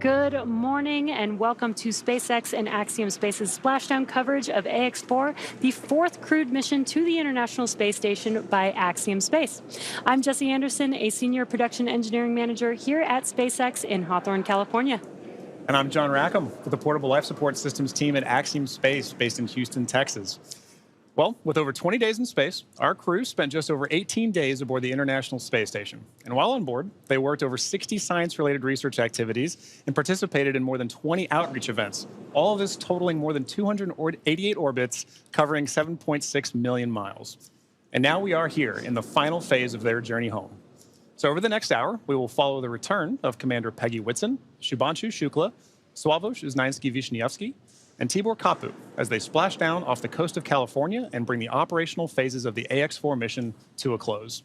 Good morning and welcome to SpaceX and Axiom Space's splashdown coverage of AX-4, the fourth crewed mission to the International Space Station by Axiom Space. I'm Jesse Anderson, a senior production engineering manager here at SpaceX in Hawthorne, California. And I'm John Rackham with the Portable Life Support Systems team at Axiom Space based in Houston, Texas. Well, with over 20 days in space, our crew spent just over 18 days aboard the International Space Station. And while on board, they worked over 60 science-related research activities and participated in more than 20 outreach events, all of this totaling more than 288 orbits, covering 7.6 million miles. And now we are here in the final phase of their journey home. So over the next hour, we will follow the return of Commander Peggy Whitson, Shubhanshu Shukla, Sławosz Uznański-Wiśniewski, and Tibor Kapu as they splash down off the coast of California and bring the operational phases of the AX-4 mission to a close.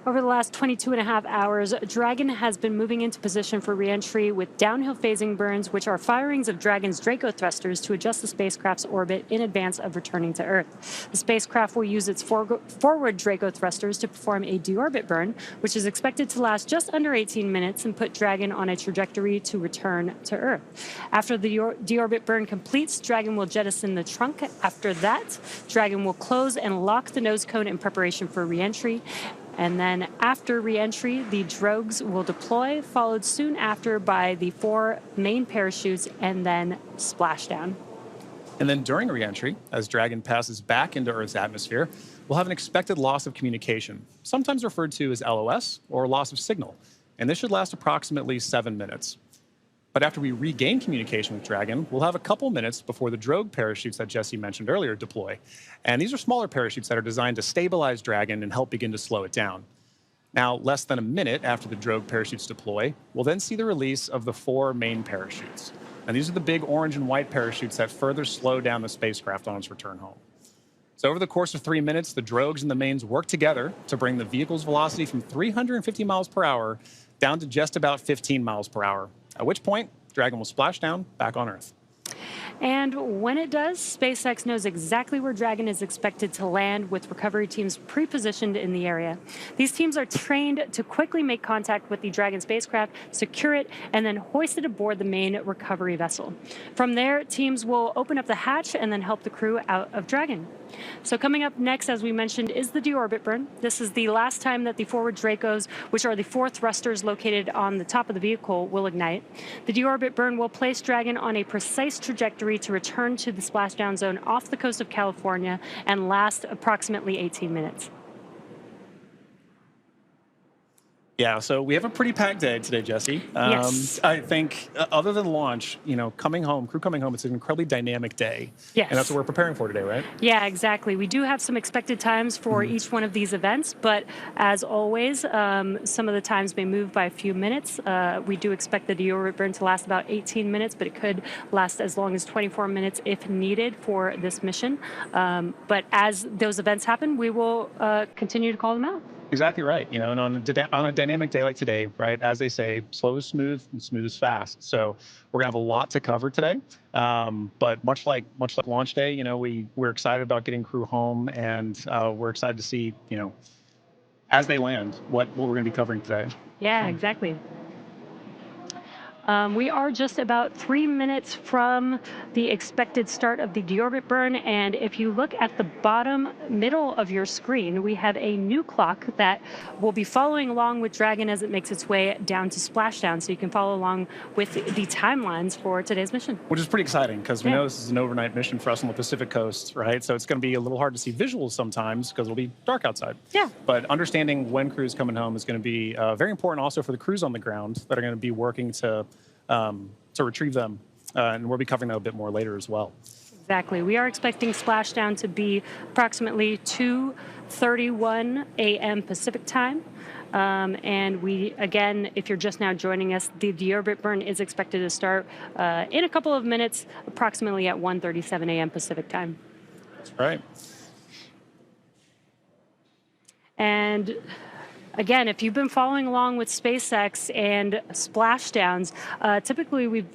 Over the last 22 and a half hours, Dragon has been moving into position for reentry with downhill phasing burns, which are firings of Dragon's Draco thrusters to adjust the spacecraft's orbit in advance of returning to Earth. The spacecraft will use its forward Draco thrusters to perform a deorbit burn, which is expected to last just under 18 minutes and put Dragon on a trajectory to return to Earth. After the deorbit burn completes, Dragon will jettison the trunk. After that, Dragon will close and lock the nose cone in preparation for reentry. And then after re-entry, the drogues will deploy, followed soon after by the 4 main parachutes and then splashdown. And then during re-entry, as Dragon passes back into Earth's atmosphere, we'll have an expected loss of communication, sometimes referred to as LOS, or loss of signal. And this should last approximately 7 minutes. But after we regain communication with Dragon, we'll have a couple minutes before the drogue parachutes that Jesse mentioned earlier deploy. And these are smaller parachutes that are designed to stabilize Dragon and help begin to slow it down. Now, less than a minute after the drogue parachutes deploy, we'll then see the release of the 4 main parachutes. And these are the big orange and white parachutes that further slow down the spacecraft on its return home. So over the course of 3 minutes, the drogues and the mains work together to bring the vehicle's velocity from 350 miles per hour down to just about 15 miles per hour. At which point, Dragon will splash down back on Earth. And when it does, SpaceX knows exactly where Dragon is expected to land, with recovery teams pre-positioned in the area. These teams are trained to quickly make contact with the Dragon spacecraft, secure it, and then hoist it aboard the main recovery vessel. From there, teams will open up the hatch and then help the crew out of Dragon. So coming up next, as we mentioned, is the deorbit burn. This is the last time that the forward Dracos, which are the 4 thrusters located on the top of the vehicle, will ignite. The deorbit burn will place Dragon on a precise trajectory to return to the splashdown zone off the coast of California and last approximately 18 minutes. Yeah, so we have a pretty packed day today, Jesse. Yes. I think other than launch, coming home, crew coming home, it's an incredibly dynamic day. Yes. And that's what we're preparing for today, right? Yeah, exactly. We do have some expected times for each one of these events, but as always, some of the times may move by a few minutes. We do expect the deorbit burn to last about 18 minutes, but it could last as long as 24 minutes if needed for this mission. But as those events happen, we will continue to call them out. Exactly right. And on a dynamic day like today, right, as they say, slow is smooth and smooth is fast. So we're gonna have a lot to cover today. But much like launch day, we're excited about getting crew home, and we're excited to see, as they land, what we're gonna be covering today. Yeah, exactly. We are just about 3 minutes from the expected start of the deorbit burn, and if you look at the bottom middle of your screen, we have a new clock that will be following along with Dragon as it makes its way down to splashdown, so you can follow along with the timelines for today's mission. Which is pretty exciting, because we know this is an overnight mission for us on the Pacific coast, right? So it's going to be a little hard to see visuals sometimes because it'll be dark outside. Yeah. But understanding when crew's coming home is going to be very important also for the crews on the ground that are going to be working to retrieve them, and we'll be covering that a bit more later as well. Exactly. We are expecting splashdown to be approximately 2:31 a.m. Pacific time. And we, again, if you're just now joining us, the deorbit burn is expected to start in a couple of minutes, approximately at 1:37 a.m. Pacific time. That's right. And again, if you've been following along with SpaceX and splashdowns, typically we've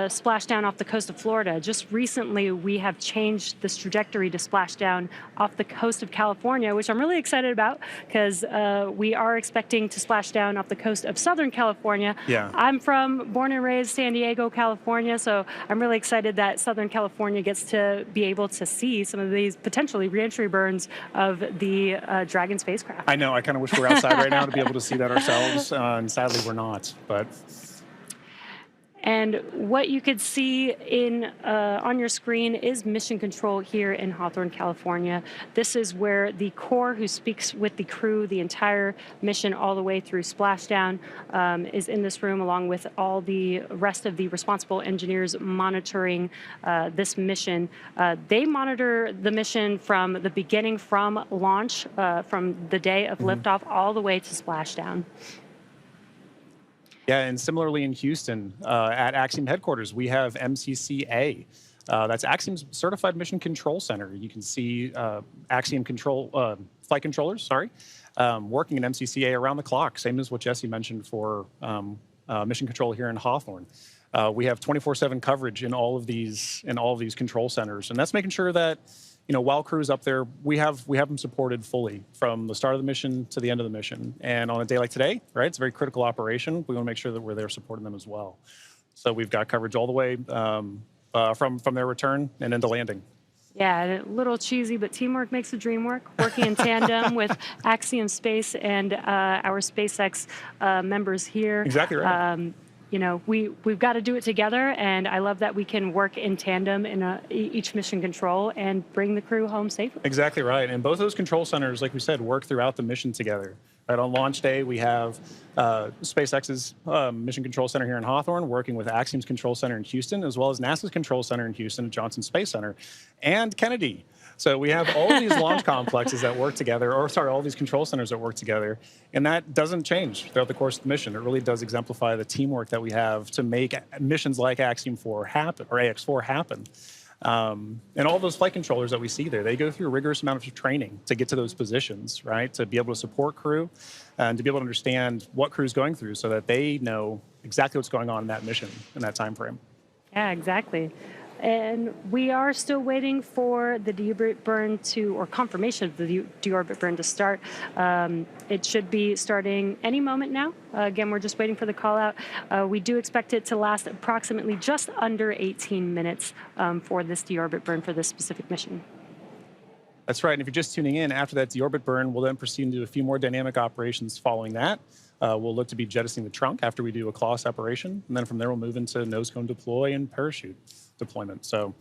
splash down off the coast of Florida. Just recently, we have changed this trajectory to splash down off the coast of California, which I'm really excited about because we are expecting to splash down off the coast of Southern California. Yeah. I'm born and raised San Diego, California, so I'm really excited that Southern California gets to be able to see some of these potentially reentry burns of the Dragon spacecraft. I know. I kind of wish we were outside right now to be able to see that ourselves, and sadly we're not. But and what you could see on your screen is mission control here in Hawthorne, California. This is where the Corps, who speaks with the crew the entire mission all the way through splashdown, is in this room along with all the rest of the responsible engineers monitoring this mission. They monitor the mission from the beginning, from launch, from the day of liftoff, all the way to splashdown. Yeah, and similarly in Houston, at Axiom headquarters, we have MCCA. That's Axiom's Certified Mission Control Center. You can see Axiom flight controllers, working in MCCA around the clock, same as what Jesse mentioned for mission control here in Hawthorne. We have 24/7 coverage in all of these control centers, and that's making sure that while crew's up there, we have them supported fully from the start of the mission to the end of the mission. And on a day like today, right, it's a very critical operation. We want to make sure that we're there supporting them as well. So we've got coverage all the way from their return and into landing. Yeah, a little cheesy, but teamwork makes the dream work. Working in tandem with Axiom Space and our SpaceX members here. Exactly right. We've got to do it together, and I love that we can work in tandem in each mission control and bring the crew home safely. Exactly right. And both those control centers, like we said, work throughout the mission together. Right, on launch day, we have SpaceX's Mission Control Center here in Hawthorne working with Axiom's Control Center in Houston, as well as NASA's Control Center in Houston, Johnson Space Center, and Kennedy. So we have all these launch complexes that work together, all these control centers that work together, and that doesn't change throughout the course of the mission. It really does exemplify the teamwork that we have to make missions like Axiom 4 happen, or AX4 happen. And all those flight controllers that we see there, they go through a rigorous amount of training to get to those positions, right? To be able to support crew and to be able to understand what crew's going through so that they know exactly what's going on in that mission in that time frame. Yeah, exactly. And we are still waiting for the deorbit burn or confirmation of the deorbit burn to start. It should be starting any moment now. Again, we're just waiting for the call out. We do expect it to last approximately just under 18 minutes for this deorbit burn for this specific mission. That's right. And if you're just tuning in, after that deorbit burn, we'll then proceed into a few more dynamic operations following that. We'll look to be jettisoning the trunk after we do a claw separation. And then from there, we'll move into nose cone deploy and parachute deployment. So,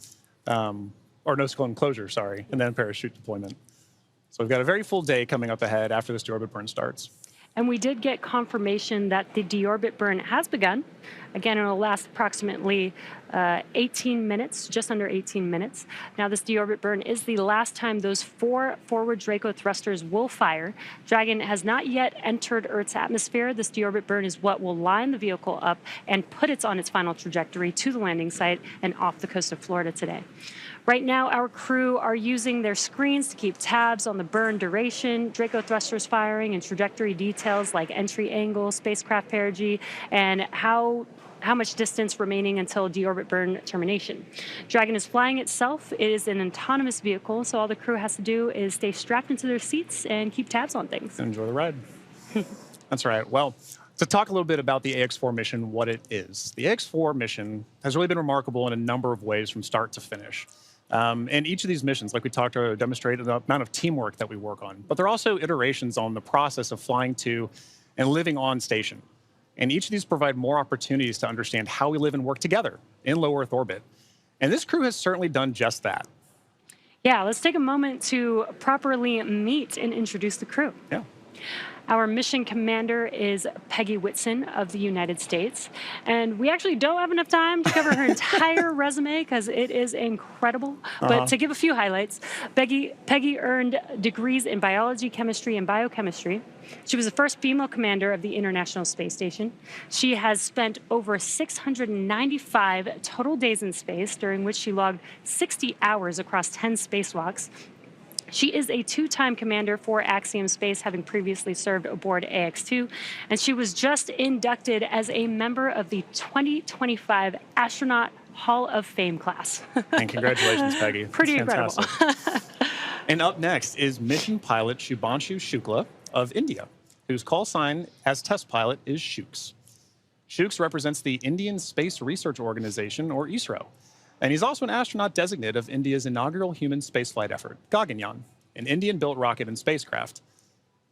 or nose cone closure, sorry, and then parachute deployment. So we've got a very full day coming up ahead after this deorbit burn starts. And we did get confirmation that the deorbit burn has begun. Again, it will last approximately 18 minutes, just under 18 minutes. Now, this deorbit burn is the last time those 4 forward Draco thrusters will fire. Dragon has not yet entered Earth's atmosphere. This deorbit burn is what will line the vehicle up and put it on its final trajectory to the landing site and off the coast of Florida today. Right now, our crew are using their screens to keep tabs on the burn duration, Draco thrusters firing, and trajectory details like entry angle, spacecraft perigee, and how much distance remaining until deorbit burn termination. Dragon is flying itself. It is an autonomous vehicle, so all the crew has to do is stay strapped into their seats and keep tabs on things. Enjoy the ride. That's right. Well, to talk a little bit about the AX4 mission, what it is. The AX4 mission has really been remarkable in a number of ways from start to finish. And each of these missions, like we talked about, demonstrate the amount of teamwork that we work on. But they're also iterations on the process of flying to and living on station. And each of these provide more opportunities to understand how we live and work together in low Earth orbit. And this crew has certainly done just that. Yeah, let's take a moment to properly meet and introduce the crew. Yeah. Our mission commander is Peggy Whitson of the United States. And we actually don't have enough time to cover her entire resume because it is incredible. But to give a few highlights, Peggy earned degrees in biology, chemistry, and biochemistry. She was the first female commander of the International Space Station. She has spent over 695 total days in space, during which she logged 60 hours across 10 spacewalks. She is a two-time commander for Axiom Space, having previously served aboard AX-2, and she was just inducted as a member of the 2025 Astronaut Hall of Fame class. And congratulations, Peggy. Pretty incredible. And up next is mission pilot Shubhanshu Shukla of India, whose call sign as test pilot is Shooks. Shooks represents the Indian Space Research Organization, or ISRO. And he's also an astronaut designate of India's inaugural human spaceflight effort, Gaganyaan, an Indian-built rocket and spacecraft.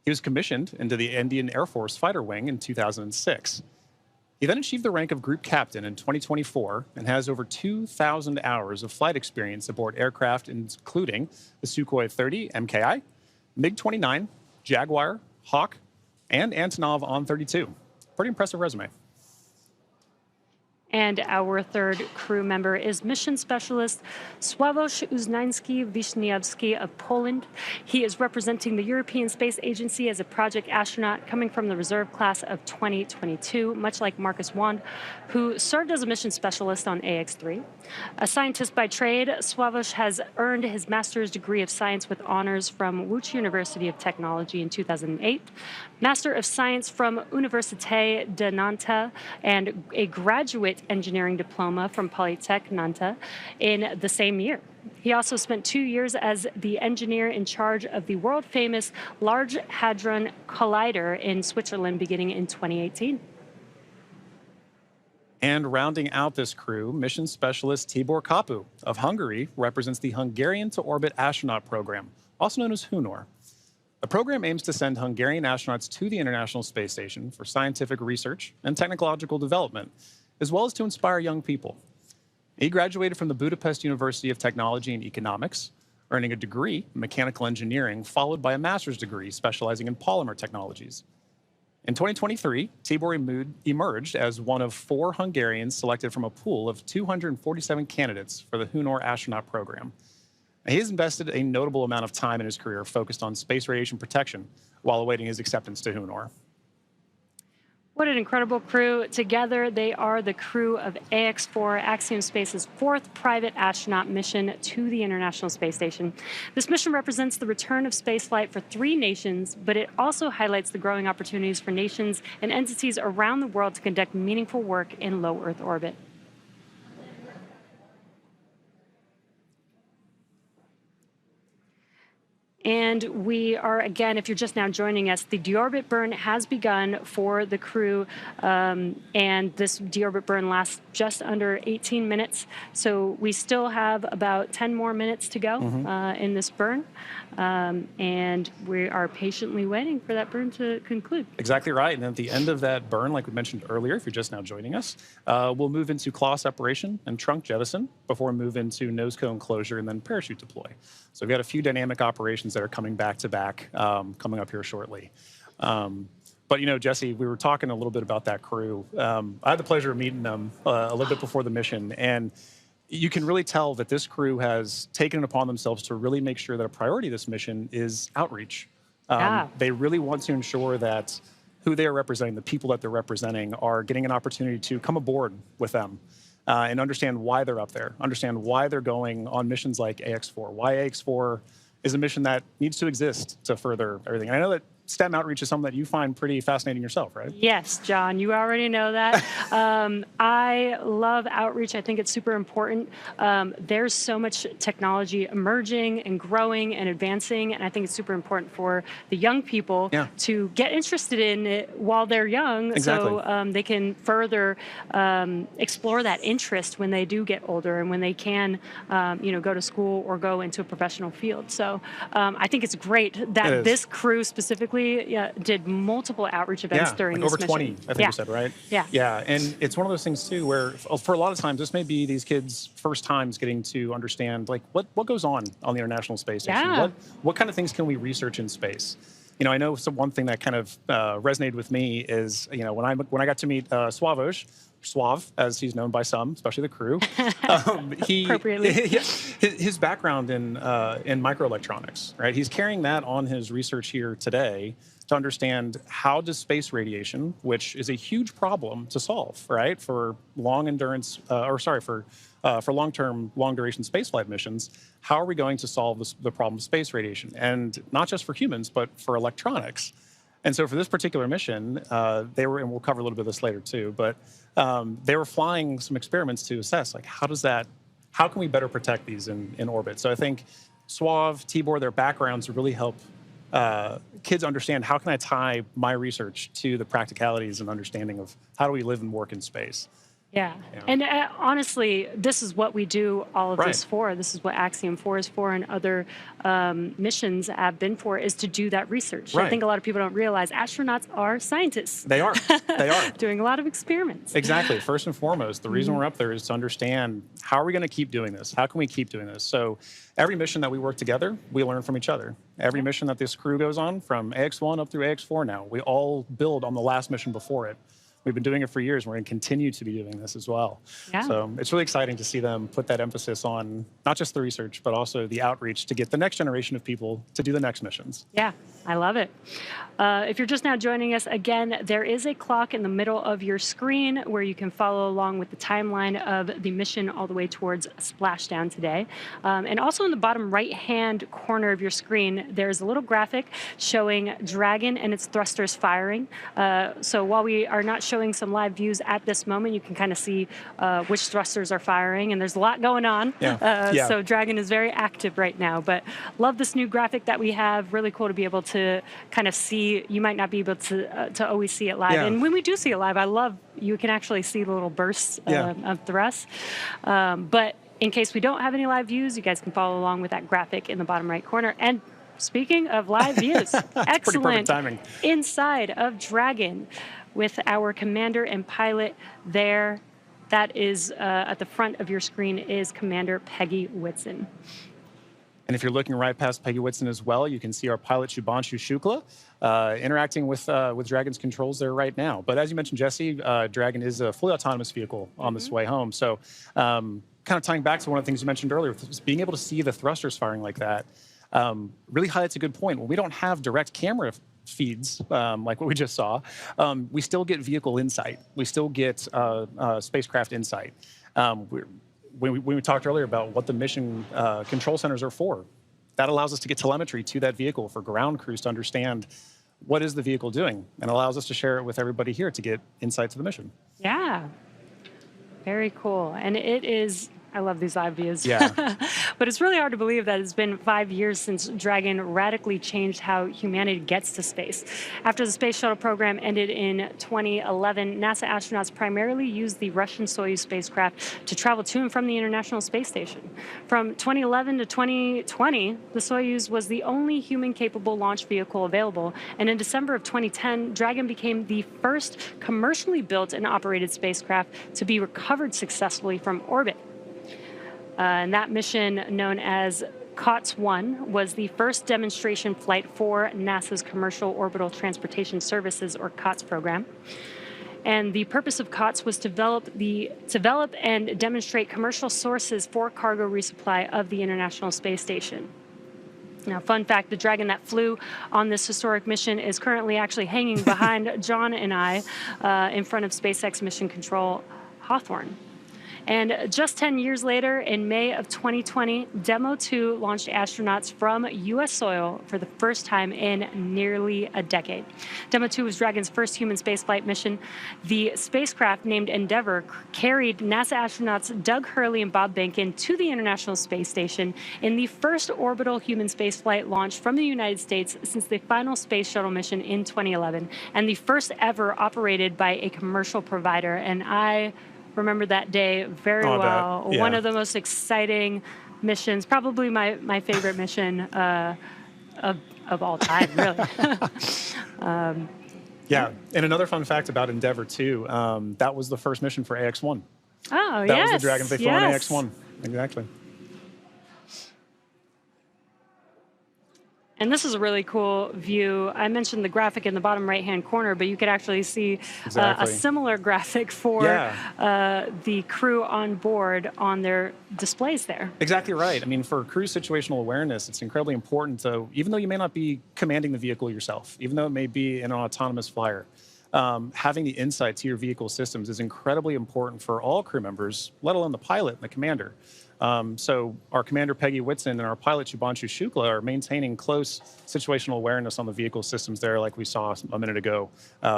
He was commissioned into the Indian Air Force Fighter Wing in 2006. He then achieved the rank of Group Captain in 2024 and has over 2,000 hours of flight experience aboard aircraft, including the Sukhoi 30 MKI, MiG-29, Jaguar, Hawk, and Antonov On-32. Pretty impressive resume. And our third crew member is mission specialist Sławosz Uznański-Wiśniewski of Poland. He is representing the European Space Agency as a project astronaut coming from the reserve class of 2022, much like Marcus Wand, who served as a mission specialist on AX-3. A scientist by trade, Sławosz has earned his master's degree of science with honors from Łódź University of Technology in 2008, Master of Science from Université de Nantes, and a graduate engineering diploma from Polytech Nantes in the same year. He also spent 2 years as the engineer in charge of the world-famous Large Hadron Collider in Switzerland beginning in 2018. And rounding out this crew, mission specialist Tibor Kapu of Hungary represents the Hungarian to Orbit astronaut program, also known as HUNOR. The program aims to send Hungarian astronauts to the International Space Station for scientific research and technological development, as well as to inspire young people. He graduated from the Budapest University of Technology and Economics, earning a degree in mechanical engineering, followed by a master's degree specializing in polymer technologies. In 2023, Tibor emerged as one of 4 Hungarians selected from a pool of 247 candidates for the HUNOR astronaut program. He has invested a notable amount of time in his career focused on space radiation protection while awaiting his acceptance to HUNOR. What an incredible crew. Together, they are the crew of AX-4, Axiom Space's 4th private astronaut mission to the International Space Station. This mission represents the return of spaceflight for 3 nations, but it also highlights the growing opportunities for nations and entities around the world to conduct meaningful work in low Earth orbit. And we are, again, if you're just now joining us, the deorbit burn has begun for the crew, and this deorbit burn lasts just under 18 minutes. So we still have about 10 more minutes to go in this burn, and we are patiently waiting for that burn to conclude. Exactly right. And at the end of that burn, like we mentioned earlier, if you're just now joining us, we'll move into claw separation and trunk jettison before we move into nose cone closure and then parachute deploy. So we've got a few dynamic operations that are coming back to back, coming up here shortly. But, you know, Jesse, we were talking a little bit about that crew. I had the pleasure of meeting them a little bit before the mission, and you can really tell that this crew has taken it upon themselves to really make sure that a priority of this mission is outreach. They really want to ensure that who they are representing, the people that they're representing, are getting an opportunity to come aboard with them. And understand why they're up there, understand why they're going on missions like AX-4, why AX-4 is a mission that needs to exist to further everything. And I know that STEM outreach is something that you find pretty fascinating yourself, right? Yes, John, you already know that. I love outreach. I think it's super important. There's so much technology emerging and growing and advancing, and I think it's super important for the young people to get interested in it while they're young, so they can further explore that interest when they do get older and when they can, go to school or go into a professional field. So I think it's great that this crew specifically did multiple outreach events during this mission. Over 20, I think you said, right? Yeah. Yeah, and it's one of those things, too, where for a lot of times, this may be these kids' first times getting to understand, like, what goes on the International Space Station? Yeah. What kind of things can we research in space? You know, I know one thing that kind of resonated with me is, you know, when I got to meet Sławosz, Słav, as he's known by some, especially the crew. His background in microelectronics, right? He's carrying that on his research here today to understand how does space radiation, which is a huge problem to solve, right? For long endurance, for for long-term, long-duration spaceflight missions, how are we going to solve the problem of space radiation? And not just for humans, but for electronics. And so for this particular mission, they were, and we'll cover a little bit of this later too, but they were flying some experiments to assess, like, how can we better protect these in orbit? So I think Swav, Tibor, their backgrounds really help kids understand, how can I tie my research to the practicalities and understanding of how do we live and work in space? Yeah. And honestly, this is what we do all of this for. This is what Axiom 4 is for, and other missions have been for, is to do that research. I think a lot of people don't realize astronauts are scientists. They are. They are. Doing a lot of experiments. Exactly. First and foremost, the reason we're up there is to understand, how are we going to keep doing this? How can we keep doing this? So every mission that we work together, we learn from each other. Every mission that this crew goes on, from AX1 up through AX4 now, we all build on the last mission before it. We've been doing it for years. We're going to continue to be doing this as well. Yeah. So it's really exciting to see them put that emphasis on not just the research, but also the outreach to get the next generation of people to do the next missions. Yeah, I love it. If you're just now joining us, again, there is a clock in the middle of your screen where you can follow along with the timeline of the mission all the way towards splashdown today. And also in the bottom right-hand corner of your screen, there's a little graphic showing Dragon and its thrusters firing. So while we are not showing some live views at this moment, you can kind of see which thrusters are firing, and there's a lot going on. So Dragon is very active right now, but love this new graphic that we have. Really cool to be able to kind of see. You might not be able to always see it live, and when we do see it live, I love you can actually see the little bursts of thrust. But in case we don't have any live views, you guys can follow along with that graphic in the bottom right corner. And speaking of live views, excellent timing. Inside of Dragon, with our commander and pilot there. That is at the front of your screen is Commander Peggy Whitson. And if you're looking right past Peggy Whitson as well, you can see our pilot Shubhanshu Shukla interacting with Dragon's controls there right now. But as you mentioned, Jesse, Dragon is a fully autonomous vehicle on this way home. So kind of tying back to one of the things you mentioned earlier, being able to see the thrusters firing like that really highlights a good point. When we don't have direct camera feeds like what we just saw, we still get vehicle insight. We still get spacecraft insight. When we talked earlier about what the mission control centers are for, that allows us to get telemetry to that vehicle for ground crews to understand what is the vehicle doing, and allows us to share it with everybody here to get insight to the mission. Yeah. Very cool. And it is, I love these live views. Yeah. But it's really hard to believe that it's been 5 years since Dragon radically changed how humanity gets to space. After the space shuttle program ended in 2011, NASA astronauts primarily used the Russian Soyuz spacecraft to travel to and from the International Space Station. From 2011 to 2020, the Soyuz was the only human-capable launch vehicle available, and in December of 2010, Dragon became the first commercially built and operated spacecraft to be recovered successfully from orbit. And that mission, known as COTS-1, was the first demonstration flight for NASA's Commercial Orbital Transportation Services, or COTS program. And the purpose of COTS was to develop and demonstrate commercial sources for cargo resupply of the International Space Station. Now, fun fact, the Dragon that flew on this historic mission is currently actually hanging behind John and I in front of SpaceX Mission Control Hawthorne. And just 10 years later, in May of 2020, Demo 2 launched astronauts from U.S. soil for the first time in nearly a decade. Demo 2 was Dragon's first human spaceflight mission. The spacecraft, named Endeavour, carried NASA astronauts Doug Hurley and Bob Behnken to the International Space Station in the first orbital human spaceflight launch from the United States since the final space shuttle mission in 2011, and the first ever operated by a commercial provider. And I remember that day very well. Yeah. One of the most exciting missions, probably my favorite mission of all time, really. Yeah, and another fun fact about Endeavour, too, that was the first mission for AX1. Oh, that was the Dragon they flew on AX1. Exactly. And this is a really cool view. I mentioned the graphic in the bottom right-hand corner, but you could actually see a similar graphic for the crew on board on their displays there. Exactly right. I mean, for crew situational awareness, it's incredibly important to, even though you may not be commanding the vehicle yourself, even though it may be an autonomous flyer, having the insight to your vehicle systems is incredibly important for all crew members, let alone the pilot and the commander. So our commander, Peggy Whitson, and our pilot, Shubhanshu Shukla, are maintaining close situational awareness on the vehicle systems there, like we saw a minute ago,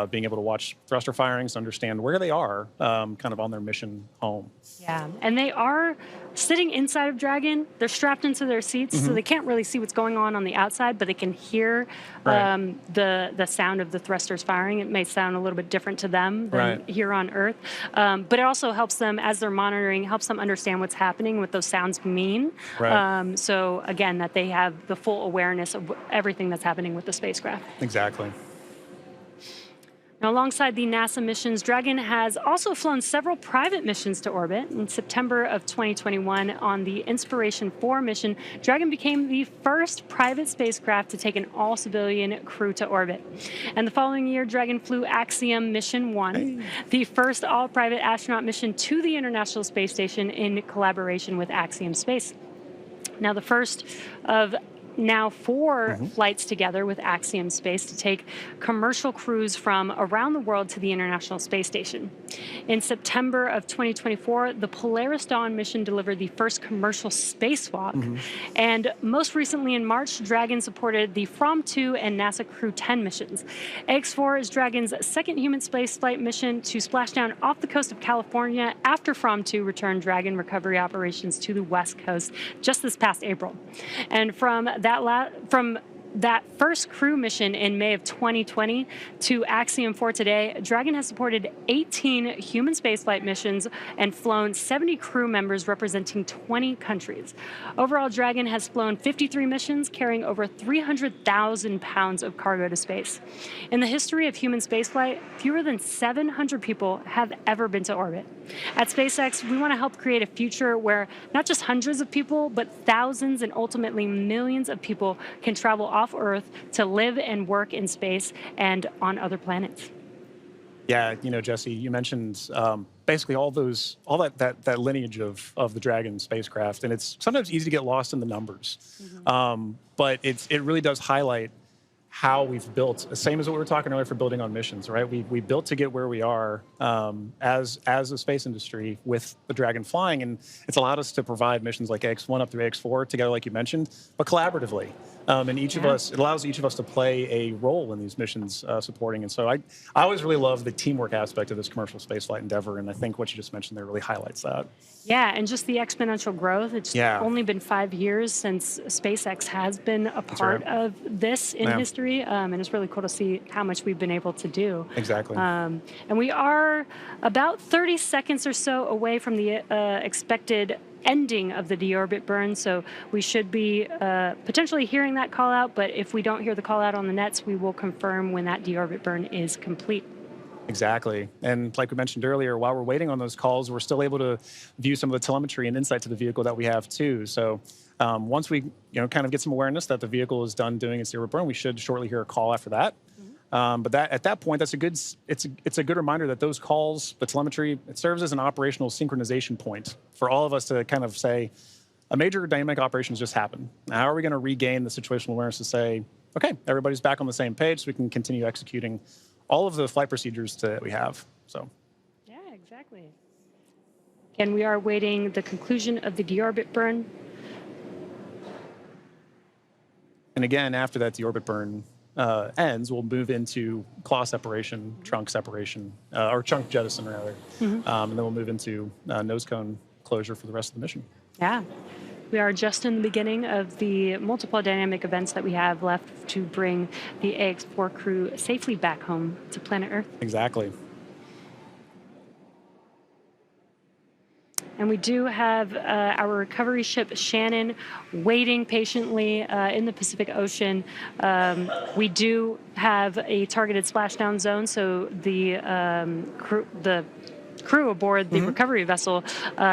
being able to watch thruster firings, understand where they are kind of on their mission home. Yeah, and they are sitting inside of Dragon. They're strapped into their seats, so they can't really see what's going on the outside, but they can hear the sound of the thrusters firing. It may sound a little bit different to them than here on Earth, but it also helps them, as they're monitoring, helps them understand what's happening, what those sounds mean. So again, that they have the full awareness of everything that's happening with the spacecraft. Exactly. Now, alongside the NASA missions, Dragon has also flown several private missions to orbit. In September of 2021, on the Inspiration 4 mission, Dragon became the first private spacecraft to take an all-civilian crew to orbit. And the following year, Dragon flew Axiom Mission 1, the first all-private astronaut mission to the International Space Station in collaboration with Axiom Space. Now, the first of now 4 flights together with Axiom Space to take commercial crews from around the world to the International Space Station. In September of 2024, the Polaris Dawn mission delivered the first commercial spacewalk. And most recently in March, Dragon supported the From 2 and NASA Crew 10 missions. AX-4 is Dragon's second human spaceflight mission to splash down off the coast of California after From 2 returned Dragon recovery operations to the West Coast just this past April. And from that first crew mission in May of 2020 to Axiom 4 today, Dragon has supported 18 human spaceflight missions and flown 70 crew members representing 20 countries. Overall, Dragon has flown 53 missions, carrying over 300,000 pounds of cargo to space. In the history of human spaceflight, fewer than 700 people have ever been to orbit. At SpaceX, we want to help create a future where not just hundreds of people, but thousands and ultimately millions of people can travel off Earth to live and work in space and on other planets. Yeah, you know, Jesse, you mentioned basically all that lineage of the Dragon spacecraft, and it's sometimes easy to get lost in the numbers. But it really does highlight how we've built, same as what we were talking earlier for building on missions, right? We built to get where we are as a space industry with the Dragon flying, and it's allowed us to provide missions like X1 up through X4 together, like you mentioned, but collaboratively. And each of us, it allows each of us to play a role in these missions supporting. And so I always really love the teamwork aspect of this commercial spaceflight endeavor, and I think what you just mentioned there really highlights that. Yeah, and just the exponential growth. It's only been 5 years since SpaceX has been a part of this in history, and it's really cool to see how much we've been able to do. Exactly. And we are about 30 seconds or so away from the expected ending of the deorbit burn, so we should be potentially hearing that call out, but if we don't hear the call out on the nets, we will confirm when that deorbit burn is complete. Exactly. And like we mentioned earlier, while we're waiting on those calls, we're still able to view some of the telemetry and insight to the vehicle that we have too. So once we kind of get some awareness that the vehicle is done doing its deorbit burn, we should shortly hear a call after that. But at that point, it's a good reminder that those calls, the telemetry, it serves as an operational synchronization point for all of us to kind of say, a major dynamic operation has just happened. How are we going to regain the situational awareness to say, okay, everybody's back on the same page so we can continue executing all of the flight procedures that we have. So. Yeah, exactly. And we are awaiting the conclusion of the deorbit burn. And again, after that deorbit burn ends, we'll move into claw separation, trunk separation, or trunk jettison rather. And then we'll move into nose cone closure for the rest of the mission. Yeah. We are just in the beginning of the multiple dynamic events that we have left to bring the AX-4 crew safely back home to planet Earth. Exactly. And we do have our recovery ship Shannon waiting patiently in the Pacific Ocean. We do have a targeted splashdown zone, so the crew aboard the recovery vessel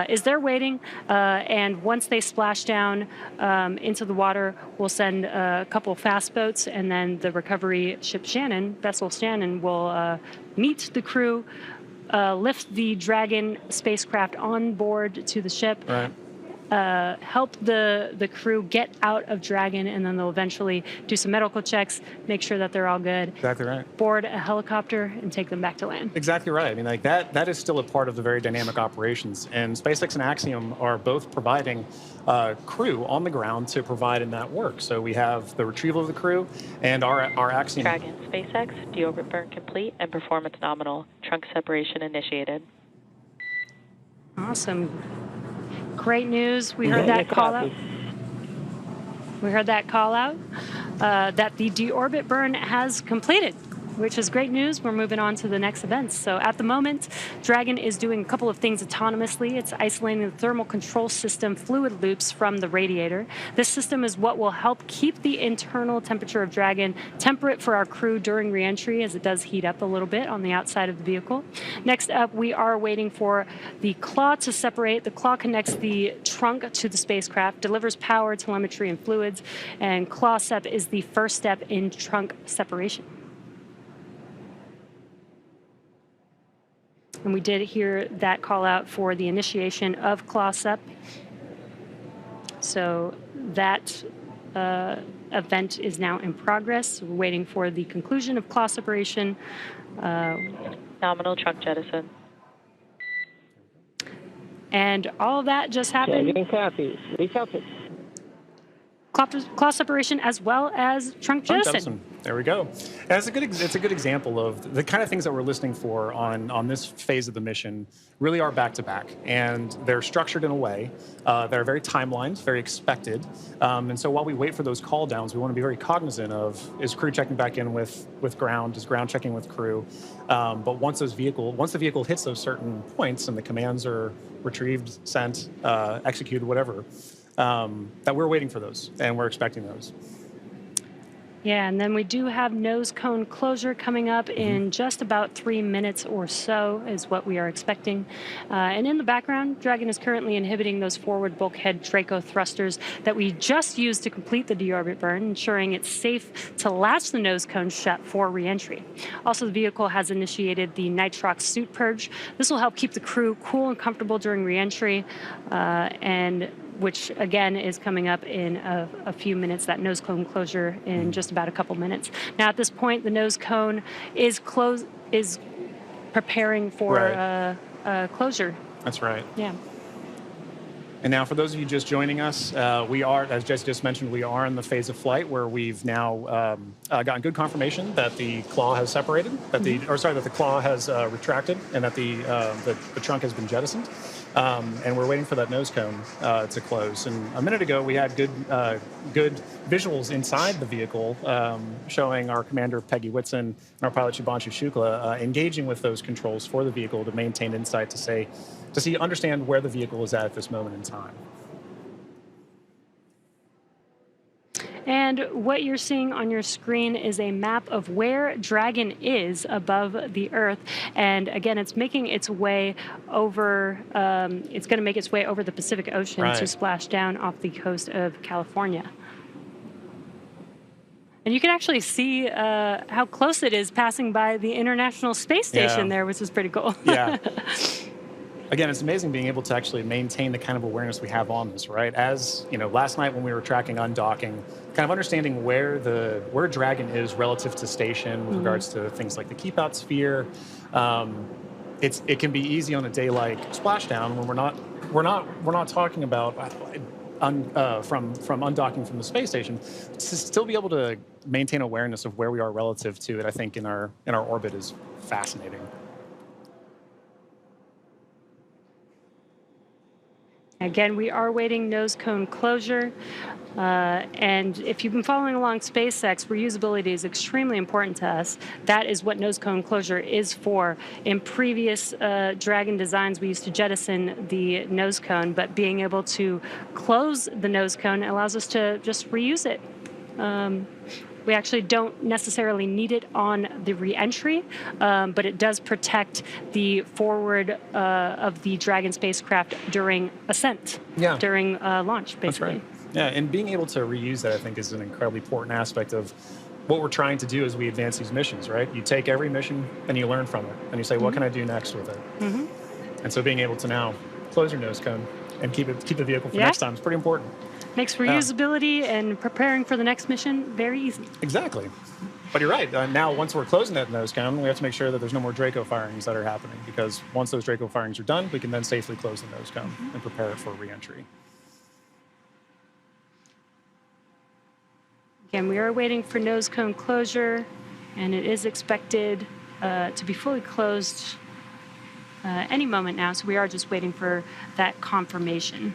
is there waiting, and once they splash down into the water, we'll send a couple fast boats, and then the recovery ship vessel Shannon, will meet the crew, lift the Dragon spacecraft on board to the ship, help the crew get out of Dragon, and then they'll eventually do some medical checks, make sure that they're all good. Exactly right. Board a helicopter and take them back to land. Exactly right. I mean, like that is still a part of the very dynamic operations. And SpaceX and Axiom are both providing crew on the ground to provide in that work. So we have the retrieval of the crew and our Axiom. Dragon, SpaceX, deorbit burn complete and performance nominal. Trunk separation initiated. Awesome. Great news. We heard that call out. We heard that call out that the deorbit burn has completed, which is great news. We're moving on to the next events. So at the moment, Dragon is doing a couple of things autonomously. It's isolating the thermal control system fluid loops from the radiator. This system is what will help keep the internal temperature of Dragon temperate for our crew during reentry, as it does heat up a little bit on the outside of the vehicle. Next up, we are waiting for the claw to separate. The claw connects the trunk to the spacecraft, delivers power, telemetry, and fluids, and claw sep is the first step in trunk separation. And we did hear that call out for the initiation of claw sep. So that event is now in progress. We're waiting for the conclusion of claw separation. Nominal trunk jettison. And all of that just happened. Claw separation as well as trunk jettison. There we go. And it's a good example of the kind of things that we're listening for on this phase of the mission. Really are back to back, and they're structured in a way that are very timelined, very expected. And so while we wait for those call downs, we want to be very cognizant of, is crew checking back in with ground, is ground checking with crew. But once the vehicle hits those certain points and the commands are retrieved, sent, executed, whatever, that we're waiting for those and we're expecting those. Yeah, and then we do have nose cone closure coming up in just about 3 minutes or so is what we are expecting. And in the background, Dragon is currently inhibiting those forward bulkhead Draco thrusters that we just used to complete the deorbit burn, ensuring it's safe to latch the nose cone shut for reentry. Also, the vehicle has initiated the nitrox suit purge. This will help keep the crew cool and comfortable during reentry, and which again is coming up in a few minutes, that nose cone closure in just about a couple minutes. Now at this point, the nose cone is preparing for closure. That's right. Yeah. And now for those of you just joining us, we are, as Jess just mentioned, we are in the phase of flight where we've now gotten good confirmation that the claw has separated, that that the claw has retracted, and that the trunk has been jettisoned. And we're waiting for that nose cone to close. And a minute ago, we had good visuals inside the vehicle showing our commander, Peggy Whitson, and our pilot, Shubhanshu Shukla, engaging with those controls for the vehicle to maintain insight to understand where the vehicle is at this moment in time. And what you're seeing on your screen is a map of where Dragon is above the Earth. And again, it's making its way over, it's going to make its way over the Pacific Ocean to splash down off the coast of California. And you can actually see how close it is passing by the International Space Station there, which is pretty cool. Yeah. Again, it's amazing being able to actually maintain the kind of awareness we have on this, right? As you know, last night when we were tracking undocking, kind of understanding where Dragon is relative to station with regards to things like the keep out sphere. It can be easy on a day like splashdown when we're not talking about from undocking from the space station, to still be able to maintain awareness of where we are relative to it. I think in our orbit is fascinating. Again, we are waiting nose cone closure. And if you've been following along SpaceX, reusability is extremely important to us. That is what nose cone closure is for. In previous Dragon designs, we used to jettison the nose cone, but being able to close the nose cone allows us to just reuse it. We actually don't necessarily need it on the reentry, but it does protect the forward of the Dragon spacecraft during ascent, during launch, basically. That's right. Yeah, and being able to reuse that, I think, is an incredibly important aspect of what we're trying to do as we advance these missions, right? You take every mission and you learn from it, and you say, what can I do next with it? And so being able to now close your nose cone, and keep the vehicle for Yeah. next time. It's pretty important. Makes reusability and preparing for the next mission very easy. Exactly. But you're right. Now, once we're closing that nose cone, we have to make sure that there's no more Draco firings that are happening, because once those Draco firings are done, we can then safely close the nose cone and prepare it for reentry. Again, we are waiting for nose cone closure, and it is expected to be fully closed any moment now, so we are just waiting for that confirmation.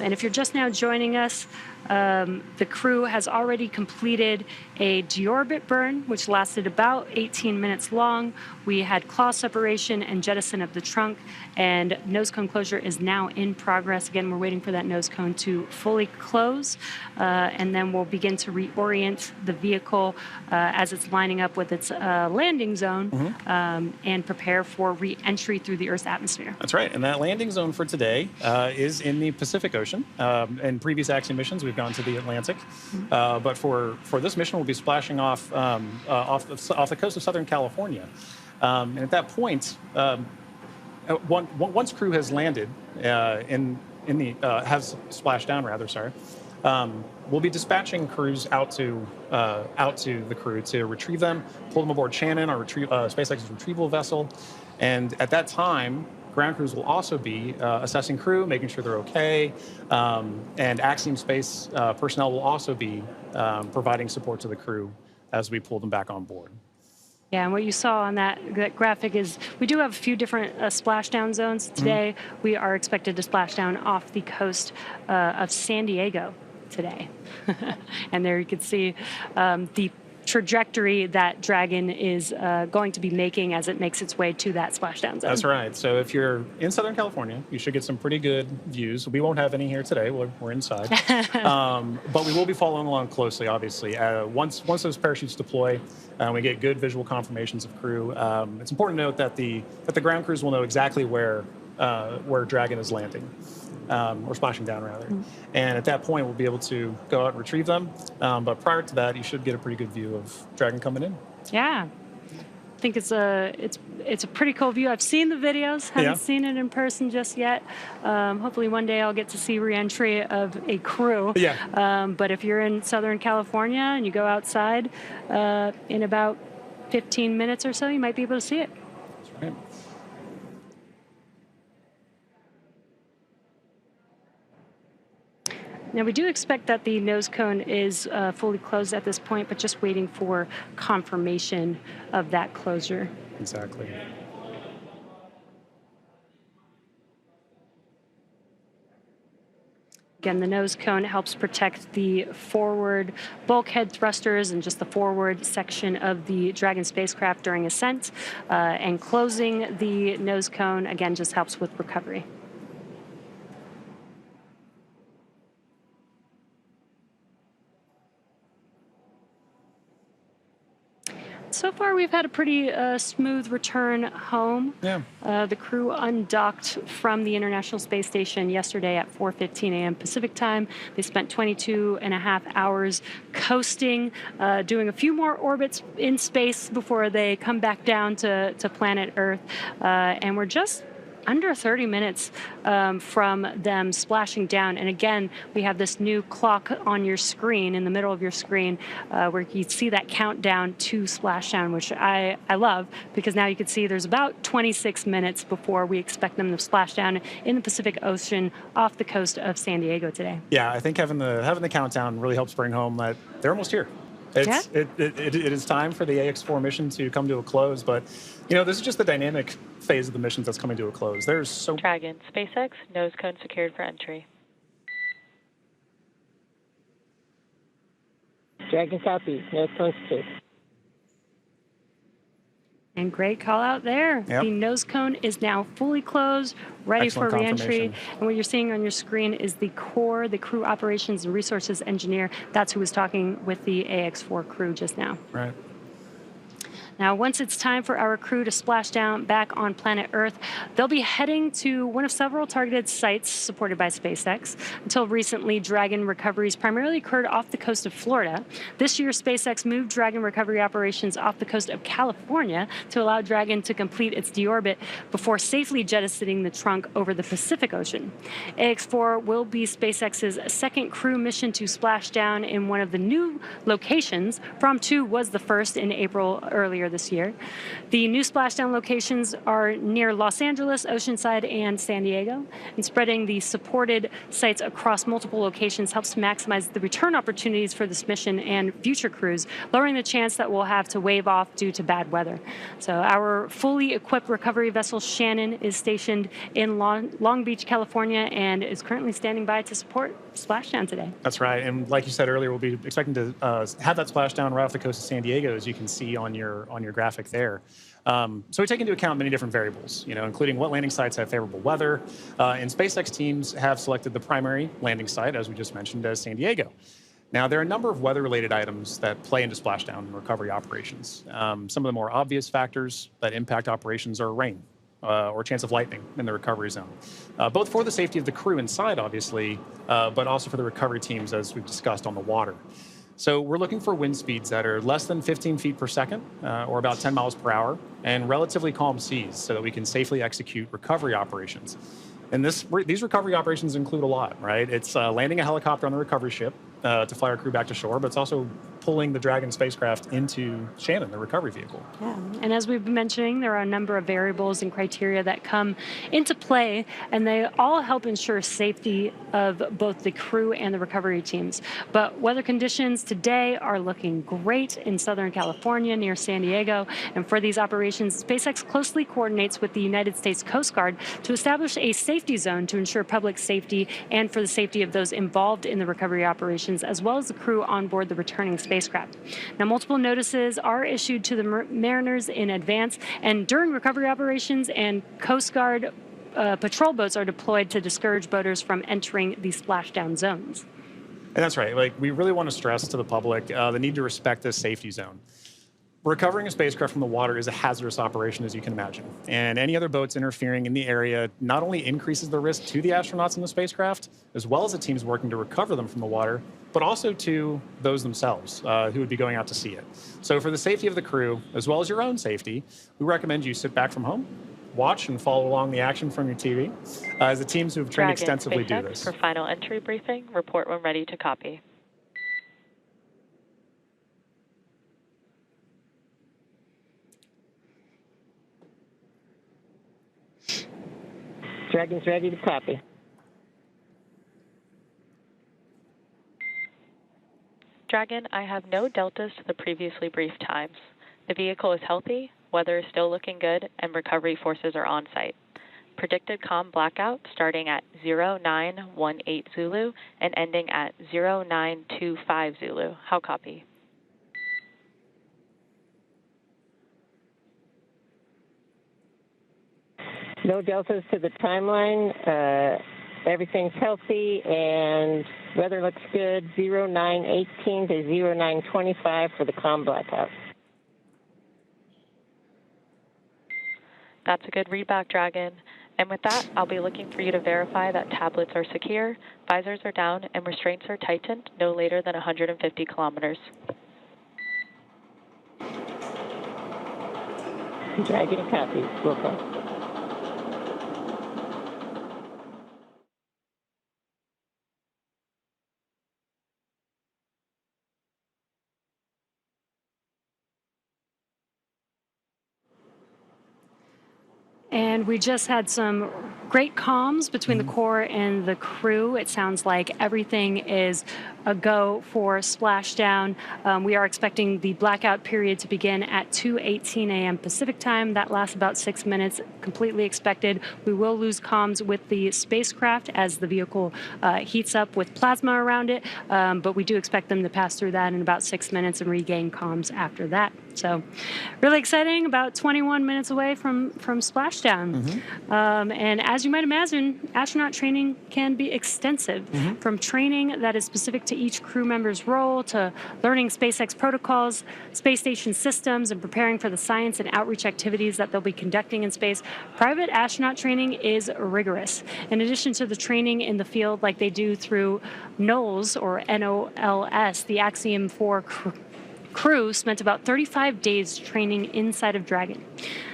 And if you're just now joining us, the crew has already completed a deorbit burn, which lasted about 18 minutes long. We had claw separation and jettison of the trunk, and nose cone closure is now in progress. Again, we're waiting for that nose cone to fully close, and then we'll begin to reorient the vehicle as it's lining up with its landing zone and prepare for re-entry through the Earth's atmosphere. That's right. And that landing zone for today is in the Pacific Ocean. In previous Axiom missions, we've gone to the Atlantic. But for this mission, we'll be splashing off the coast of Southern California. And at that point, once crew has landed has splashed down, rather, sorry, we'll be dispatching crews out to the crew to retrieve them, pull them aboard Shannon, our SpaceX's retrieval vessel. And at that time, ground crews will also be assessing crew, making sure they're okay, and Axiom Space personnel will also be providing support to the crew as we pull them back on board. Yeah, and what you saw on that graphic is we do have a few different splashdown zones. Today, we are expected to splash down off the coast of San Diego today. And there you can see the trajectory that Dragon is going to be making as it makes its way to that splashdown zone. That's right. So if you're in Southern California, you should get some pretty good views. We won't have any here today. We're inside. But we will be following along closely, obviously. Once those parachutes deploy, we get good visual confirmations of crew. It's important to note that the ground crews will know exactly where Dragon is landing. Or splashing down, rather. And at that point, we'll be able to go out and retrieve them. But prior to that, you should get a pretty good view of Dragon coming in. Yeah. I think it's a pretty cool view. I've seen the videos, haven't seen it in person just yet. Hopefully one day I'll get to see re-entry of a crew. Yeah. But if you're in Southern California and you go outside in about 15 minutes or so, you might be able to see it. That's right. Now, we do expect that the nose cone is fully closed at this point, but just waiting for confirmation of that closure. Exactly. Again, the nose cone helps protect the forward bulkhead thrusters and just the forward section of the Dragon spacecraft during ascent. And closing the nose cone, again, just helps with recovery. So far, we've had a pretty smooth return home. Yeah. The crew undocked from the International Space Station yesterday at 4:15 a.m. Pacific time. They spent 22 and a half hours coasting, doing a few more orbits in space before they come back down to planet Earth. And we're just under 30 minutes from them splashing down. And again, we have this new clock on your screen, in the middle of your screen, where you see that countdown to splashdown, which I love, because now you can see there's about 26 minutes before we expect them to splash down in the Pacific Ocean off the coast of San Diego today. Yeah, I think having the countdown really helps bring home that they're almost here. It is time for the AX4 mission to come to a close, but this is just the dynamic phase of the missions that's coming to a close. There's so Dragon, SpaceX, nose cone secured for entry. Dragon copy, nose cone secured. And great call out there. Yep. The nose cone is now fully closed, ready Excellent for reentry. confirmation. And what you're seeing on your screen is the core, the crew operations and resources engineer. That's who was talking with the AX4 crew just now. right. Now, once it's time for our crew to splash down back on planet Earth, they'll be heading to one of several targeted sites supported by SpaceX. Until recently, Dragon recoveries primarily occurred off the coast of Florida. This year, SpaceX moved Dragon recovery operations off the coast of California to allow Dragon to complete its deorbit before safely jettisoning the trunk over the Pacific Ocean. AX-4 will be SpaceX's second crew mission to splash down in one of the new locations. From-2 was the first in April earlier this year. The new splashdown locations are near Los Angeles, Oceanside, and San Diego. And spreading the supported sites across multiple locations helps to maximize the return opportunities for this mission and future crews, lowering the chance that we'll have to wave off due to bad weather. So our fully equipped recovery vessel Shannon is stationed in Long Beach, California, and is currently standing by to support splashdown today. That's right. And like you said earlier, we'll be expecting to have that splashdown right off the coast of San Diego, as you can see on your graphic there. So we take into account many different variables, including what landing sites have favorable weather. And SpaceX teams have selected the primary landing site, as we just mentioned, as San Diego. Now, there are a number of weather-related items that play into splashdown and recovery operations. Some of the more obvious factors that impact operations are rain or chance of lightning in the recovery zone, both for the safety of the crew inside, obviously, but also for the recovery teams, as we've discussed, on the water. So we're looking for wind speeds that are less than 15 feet per second, or about 10 miles per hour, and relatively calm seas so that we can safely execute recovery operations. And these recovery operations include a lot, right? It's landing a helicopter on the recovery ship to fly our crew back to shore, but it's also pulling the Dragon spacecraft into Shannon, the recovery vehicle. Yeah, and as we've been mentioning, there are a number of variables and criteria that come into play, and they all help ensure safety of both the crew and the recovery teams. But weather conditions today are looking great in Southern California near San Diego, and for these operations, SpaceX closely coordinates with the United States Coast Guard to establish a safety zone to ensure public safety and for the safety of those involved in the recovery operations, as well as the crew on board the returning spacecraft. Now, multiple notices are issued to the mariners in advance and during recovery operations, and Coast Guard patrol boats are deployed to discourage boaters from entering the splashdown zones. And that's right. We really want to stress to the public the need to respect this safety zone. Recovering a spacecraft from the water is a hazardous operation, as you can imagine. And any other boats interfering in the area not only increases the risk to the astronauts in the spacecraft, as well as the teams working to recover them from the water, but also to those themselves who would be going out to see it. So for the safety of the crew, as well as your own safety, we recommend you sit back from home, watch and follow along the action from your TV, as the teams who have trained extensively do this. For final entry briefing, report when ready to copy. Dragon's ready to copy. Dragon, I have no deltas to the previously briefed times. The vehicle is healthy, weather is still looking good, and recovery forces are on site. Predicted COM blackout starting at 0918 Zulu and ending at 0925 Zulu. How copy? No deltas to the timeline. Everything's healthy and weather looks good. 0918 to 0925 for the COM blackout. That's a good readback, Dragon. And with that, I'll be looking for you to verify that tablets are secure, visors are down, and restraints are tightened no later than 150 kilometers. Dragon copy. Welcome. And we just had some great comms between the core and the crew. It sounds like everything is a go for splashdown. We are expecting the blackout period to begin at 2:18 a.m. Pacific time. That lasts about 6 minutes, completely expected. We will lose comms with the spacecraft as the vehicle heats up with plasma around it, but we do expect them to pass through that in about 6 minutes and regain comms after that. So really exciting, about 21 minutes away from splashdown. And as you might imagine, astronaut training can be extensive, from training that is specific to each crew member's role, to learning SpaceX protocols, space station systems, and preparing for the science and outreach activities that they'll be conducting in space, private astronaut training is rigorous. In addition to the training in the field like they do through NOLS, or NOLS, the Axiom 4 crew spent about 35 days training inside of Dragon.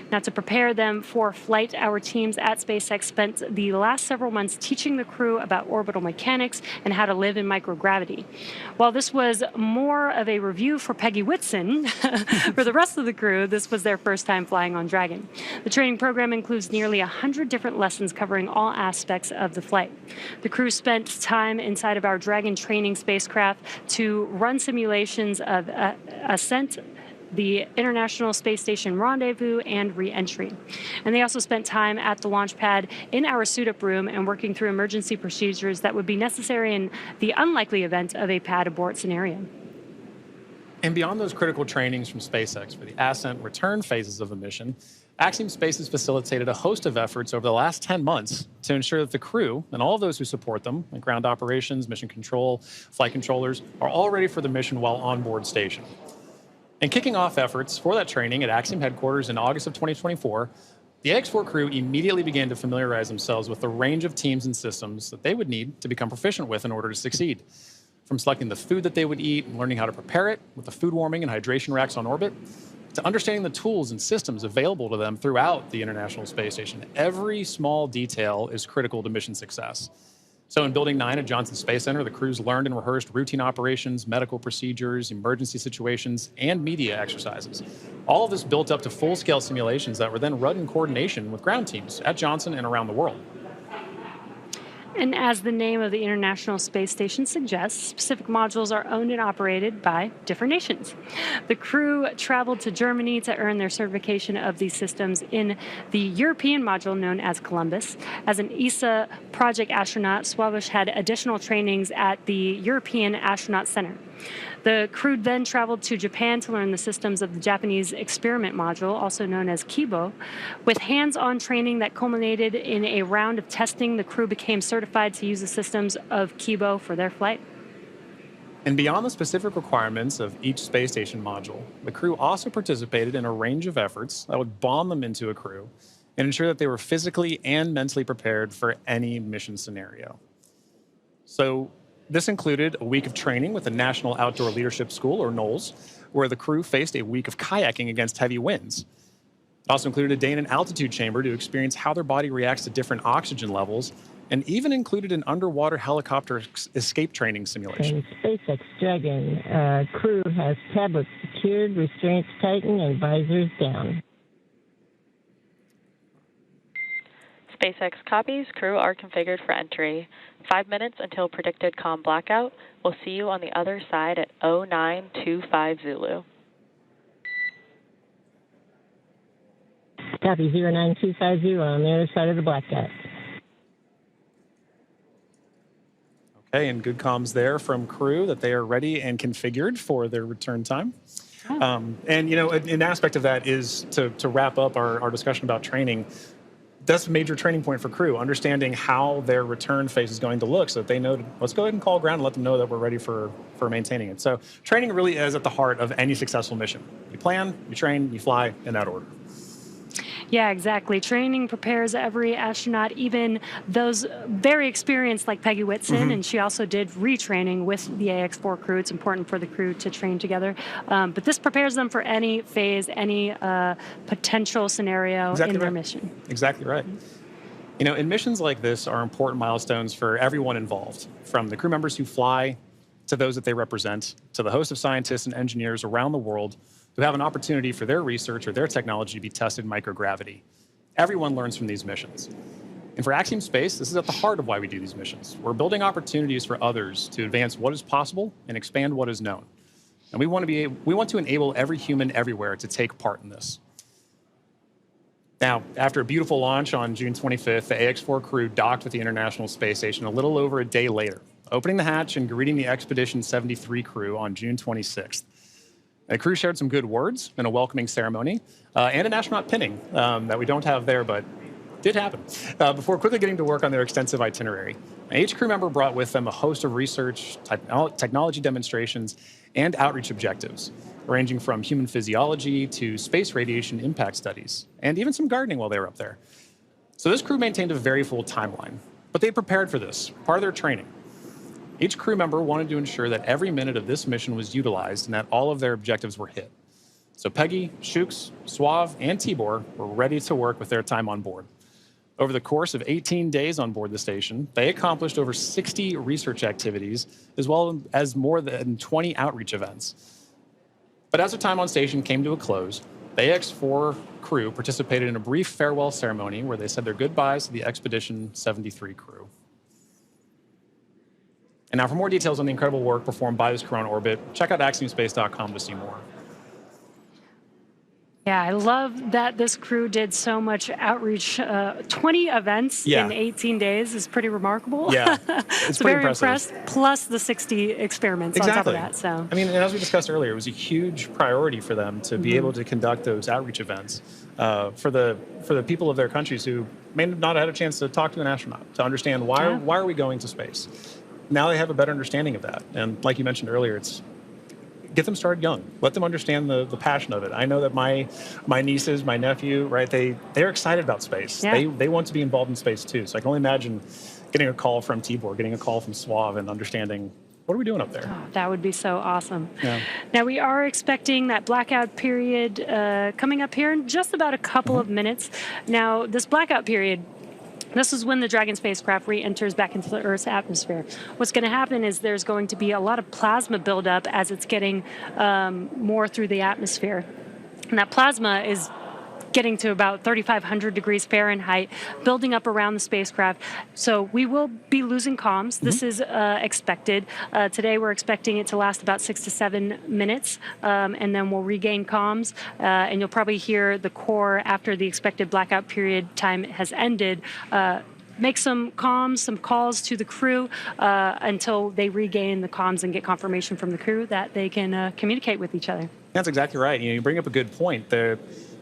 Now, to prepare them for flight, our teams at SpaceX spent the last several months teaching the crew about orbital mechanics and how to live in microgravity. While this was more of a review for Peggy Whitson, for the rest of the crew, this was their first time flying on Dragon. The training program includes nearly 100 different lessons covering all aspects of the flight. The crew spent time inside of our Dragon training spacecraft to run simulations of ascent, the International Space Station rendezvous, and re-entry. And they also spent time at the launch pad in our suit-up room and working through emergency procedures that would be necessary in the unlikely event of a pad abort scenario. And beyond those critical trainings from SpaceX for the ascent return phases of the mission, Axiom Space has facilitated a host of efforts over the last 10 months to ensure that the crew and all of those who support them, like ground operations, mission control, flight controllers, are all ready for the mission while on board station. And kicking off efforts for that training at Axiom headquarters in August of 2024, the AX4 crew immediately began to familiarize themselves with the range of teams and systems that they would need to become proficient with in order to succeed. From selecting the food that they would eat and learning how to prepare it with the food warming and hydration racks on orbit, to understanding the tools and systems available to them throughout the International Space Station. Every small detail is critical to mission success. So in Building 9 at Johnson Space Center, the crews learned and rehearsed routine operations, medical procedures, emergency situations, and media exercises. All of this built up to full-scale simulations that were then run in coordination with ground teams at Johnson and around the world. And as the name of the International Space Station suggests, specific modules are owned and operated by different nations. The crew traveled to Germany to earn their certification of these systems in the European module known as Columbus. As an ESA project astronaut, Sławosz had additional trainings at the European Astronaut Center. The crew then traveled to Japan to learn the systems of the Japanese experiment module, also known as Kibo. With hands-on training that culminated in a round of testing, the crew became certified to use the systems of Kibo for their flight. And beyond the specific requirements of each space station module, the crew also participated in a range of efforts that would bond them into a crew and ensure that they were physically and mentally prepared for any mission scenario. So this included a week of training with the National Outdoor Leadership School, or NOLS, where the crew faced a week of kayaking against heavy winds. It also included a day in an altitude chamber to experience how their body reacts to different oxygen levels, and even included an underwater helicopter escape training simulation. And SpaceX Dragon crew has tablets secured, restraints tightened, and visors down. SpaceX copies. Crew are configured for entry. 5 minutes until predicted comm blackout. We'll see you on the other side at 0925 Zulu. Copy 09250 on the other side of the blackout. Okay, and good comms there from crew that they are ready and configured for their return time. And, you know, an aspect of that is to wrap up our discussion about training. That's a major training point for crew, understanding how their return phase is going to look so that they know, let's go ahead and call ground and let them know that we're ready for maintaining it. So training really is at the heart of any successful mission. You plan, you train, you fly in that order. Yeah, exactly. Training prepares every astronaut, even those very experienced like Peggy Whitson, and she also did retraining with the AX4 crew. It's important for the crew to train together. But this prepares them for any phase, any potential scenario in their mission. Exactly right. You know, and missions like this are important milestones for everyone involved, from the crew members who fly to those that they represent, to the host of scientists and engineers around the world who have an opportunity for their research or their technology to be tested in microgravity. Everyone learns from these missions. And for Axiom Space, this is at the heart of why we do these missions. We're building opportunities for others to advance what is possible and expand what is known. And we want to enable every human everywhere to take part in this. Now, after a beautiful launch on June 25th, the AX4 crew docked with the International Space Station a little over a day later, opening the hatch and greeting the Expedition 73 crew on June 26th. The crew shared some good words in a welcoming ceremony and an astronaut pinning that we don't have there, but Did happen. Before quickly getting to work on their extensive itinerary, each crew member brought with them a host of research, technology demonstrations, and outreach objectives, ranging from human physiology to space radiation impact studies, and even some gardening while they were up there. So this crew maintained a very full timeline, but they prepared for this, part of their training. Each crew member wanted to ensure that every minute of this mission was utilized and that all of their objectives were hit. So Peggy, Shooks, Suave, and Tibor were ready to work with their time on board. Over the course of 18 days on board the station, they accomplished over 60 research activities, as well as more than 20 outreach events. But as their time on station came to a close, the AX-4 crew participated in a brief farewell ceremony where they said their goodbyes to the Expedition 73 crew. And now for more details on the incredible work performed by this crew on orbit, check out axiomspace.com to see more. Yeah, I love that this crew did so much outreach. 20 events in 18 days is pretty remarkable. Yeah, it's pretty very impressive. Impressed, plus the 60 experiments on top of that. So, I mean, and as we discussed earlier, it was a huge priority for them to be able to conduct those outreach events for the people of their countries who may not have had a chance to talk to an astronaut, to understand why are we going to space. Now they have a better understanding of that. And like you mentioned earlier, it's get them started young. Let them understand the passion of it. I know that my nieces, my nephew, right, they're excited about space. Yeah. They want to be involved in space too. So I can only imagine getting a call from Tibor, getting a call from Suave, and understanding, what are we doing up there? Oh, that would be so awesome. Yeah. Now, we are expecting that blackout period coming up here in just about a couple of minutes. Now, this blackout period, this is when the Dragon spacecraft re-enters back into the Earth's atmosphere. What's going to happen is there's going to be a lot of plasma buildup as it's getting more through the atmosphere. And that plasma is getting to about 3,500 degrees Fahrenheit, building up around the spacecraft. So we will be losing comms. This is expected. Today we're expecting it to last about 6 to 7 minutes, and then we'll regain comms. And you'll probably hear the core after the expected blackout period time has ended. Make some comms, some calls to the crew until they regain the comms and get confirmation from the crew that they can communicate with each other. That's exactly right. You bring up a good point.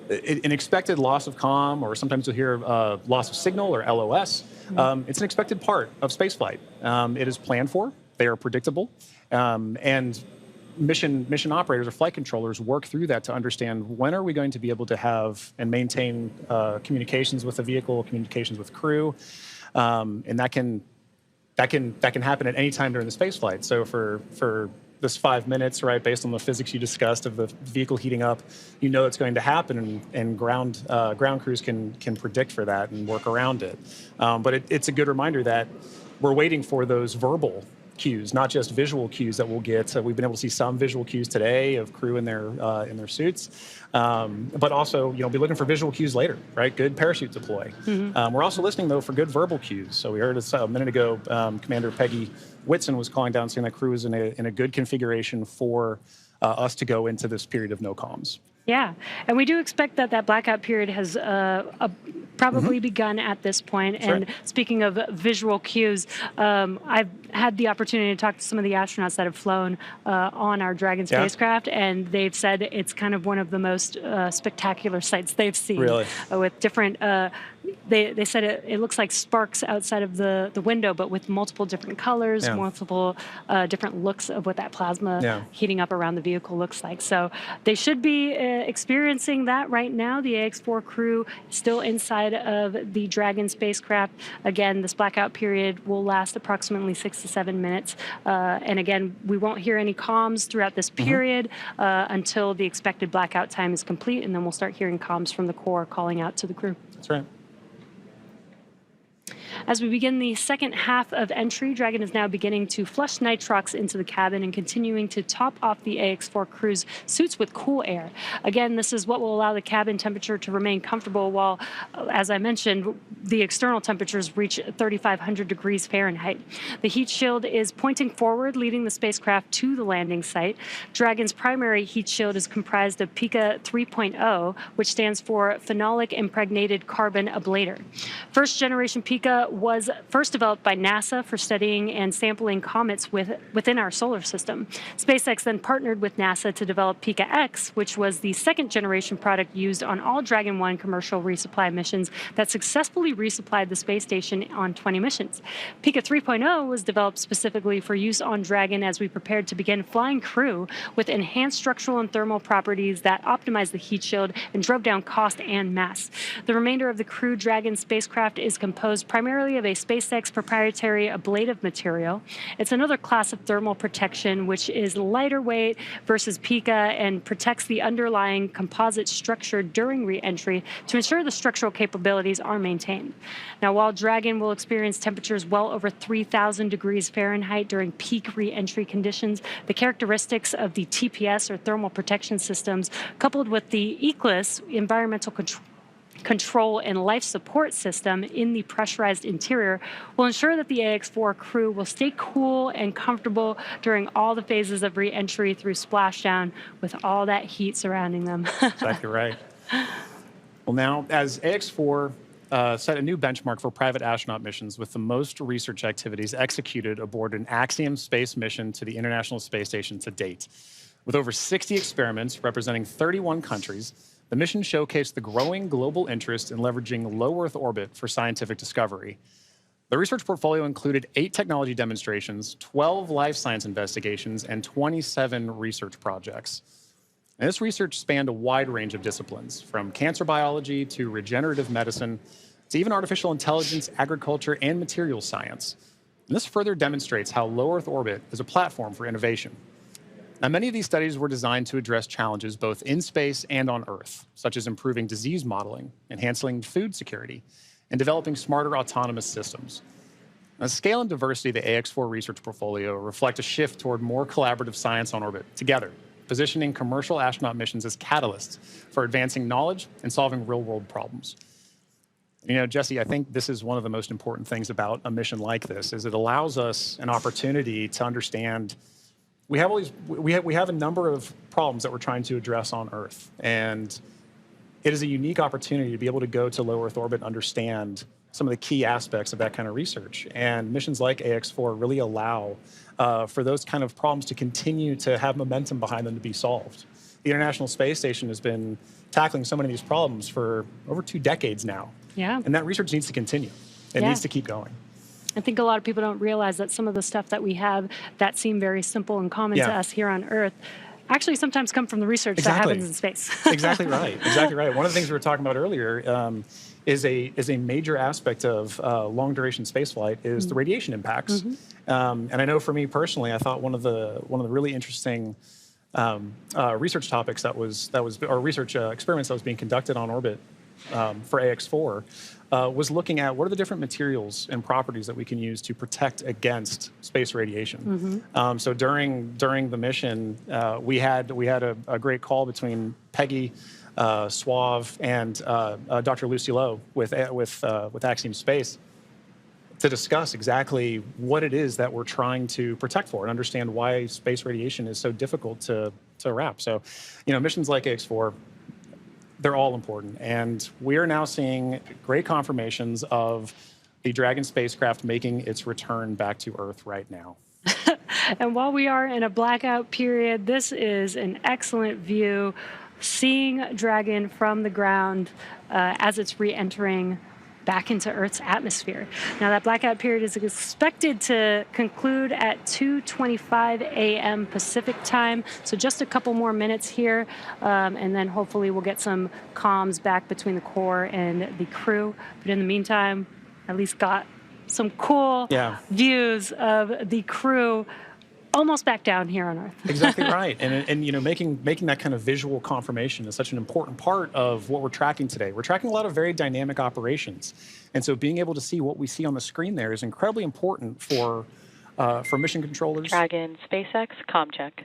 An expected loss of comm, or sometimes you'll hear loss of signal, or LOS. It's an expected part of spaceflight. It is planned for. They are predictable. And mission operators or flight controllers work through that to understand when are we going to be able to have and maintain communications with the vehicle, communications with crew, and that can happen at any time during the spaceflight. So for this 5 minutes, right, based on the physics you discussed of the vehicle heating up, you know it's going to happen, and ground crews can predict for that and work around it. But it's a good reminder that we're waiting for those verbal cues, not just visual cues that we'll get. We've been able to see some visual cues today of crew in their suits, but also be looking for visual cues later, right? Good parachute deploy. We're also listening though for good verbal cues. So we heard a minute ago, Commander Peggy Whitson was calling down saying that crew is in a good configuration for us to go into this period of no comms. Yeah, and we do expect that blackout period has probably begun at this point. That's and right. Speaking of visual cues, I've had the opportunity to talk to some of the astronauts that have flown on our Dragon spacecraft, and they've said it's kind of one of the most spectacular sights they've seen. Really? With different, they said it looks like sparks outside of the window, but with multiple different colors, multiple different looks of what that plasma heating up around the vehicle looks like. So they should be experiencing that right now. The AX-4 crew is still inside of the Dragon spacecraft. Again, this blackout period will last approximately 6 to 7 minutes. And again, we won't hear any comms throughout this period until the expected blackout time is complete, and then we'll start hearing comms from the core calling out to the crew. That's right. As we begin the second half of entry, Dragon is now beginning to flush nitrox into the cabin and continuing to top off the AX-4 crew's suits with cool air. Again, this is what will allow the cabin temperature to remain comfortable while, as I mentioned, the external temperatures reach 3,500 degrees Fahrenheit. The heat shield is pointing forward, leading the spacecraft to the landing site. Dragon's primary heat shield is comprised of PICA 3.0, which stands for Phenolic Impregnated Carbon Ablator. First generation PICA Pika was first developed by NASA for studying and sampling comets within our solar system. SpaceX then partnered with NASA to develop Pika X, which was the second-generation product used on all Dragon 1 commercial resupply missions that successfully resupplied the space station on 20 missions. Pika 3.0 was developed specifically for use on Dragon as we prepared to begin flying Crew with enhanced structural and thermal properties that optimized the heat shield and drove down cost and mass. The remainder of the Crew Dragon spacecraft is composed primarily of a SpaceX proprietary ablative material. It's another class of thermal protection, which is lighter weight versus Pika and protects the underlying composite structure during re-entry to ensure the structural capabilities are maintained. Now, while Dragon will experience temperatures well over 3,000 degrees Fahrenheit during peak re-entry conditions, the characteristics of the TPS or thermal protection systems, coupled with the ECLIS environmental control and life support system in the pressurized interior, will ensure that the AX-4 crew will stay cool and comfortable during all the phases of re-entry through splashdown with all that heat surrounding them. Exactly right. Well, now, as AX-4 set a new benchmark for private astronaut missions with the most research activities executed aboard an Axiom space mission to the International Space Station to date. With over 60 experiments representing 31 countries, the mission showcased the growing global interest in leveraging low Earth orbit for scientific discovery. The research portfolio included 8 technology demonstrations, 12 life science investigations, and 27 research projects. And this research spanned a wide range of disciplines, from cancer biology to regenerative medicine to even artificial intelligence, agriculture, and materials science. And this further demonstrates how low Earth orbit is a platform for innovation. Now, many of these studies were designed to address challenges both in space and on Earth, such as improving disease modeling, enhancing food security, and developing smarter autonomous systems. Now, the scale and diversity of the AX-4 research portfolio reflect a shift toward more collaborative science on orbit together, positioning commercial astronaut missions as catalysts for advancing knowledge and solving real-world problems. You know, Jesse, I think this is one of the most important things about a mission like this, is it allows us an opportunity to understand we have a number of problems that we're trying to address on Earth, and it is a unique opportunity to be able to go to low Earth orbit and understand some of the key aspects of that kind of research. And missions like AX-4 really allow for those kind of problems to continue to have momentum behind them to be solved. The International Space Station has been tackling so many of these problems for over 2 decades now. Yeah. And that research needs to continue. It needs to keep going. I think a lot of people don't realize that some of the stuff that we have that seem very simple and common to us here on Earth actually sometimes come from the research that happens in space. Exactly right. Exactly right. One of the things we were talking about earlier is a major aspect of long-duration spaceflight is the radiation impacts. And I know for me personally, I thought one of the really interesting research topics or research experiments that was being conducted on orbit for AX-4 was looking at what are the different materials and properties that we can use to protect against space radiation. So during the mission, we had a great call between Peggy, Swav, and Dr. Lucy Lowe with Axiom Space to discuss exactly what it is that we're trying to protect for and understand why space radiation is so difficult to wrap. So, you know, missions like AX-4, they're all important. And we are now seeing great confirmations of the Dragon spacecraft making its return back to Earth right now. And while we are in a blackout period, this is an excellent view, seeing Dragon from the ground as it's re-entering back into Earth's atmosphere. Now, that blackout period is expected to conclude at 2:25 a.m. Pacific time, so just a couple more minutes here, and then hopefully we'll get some comms back between the core and the crew. But in the meantime, at least got some cool views of the crew almost back down here on Earth. Exactly right. And you know, making that kind of visual confirmation is such an important part of what we're tracking today. We're tracking a lot of very dynamic operations. And so being able to see what we see on the screen there is incredibly important for mission controllers. Dragon SpaceX comm check.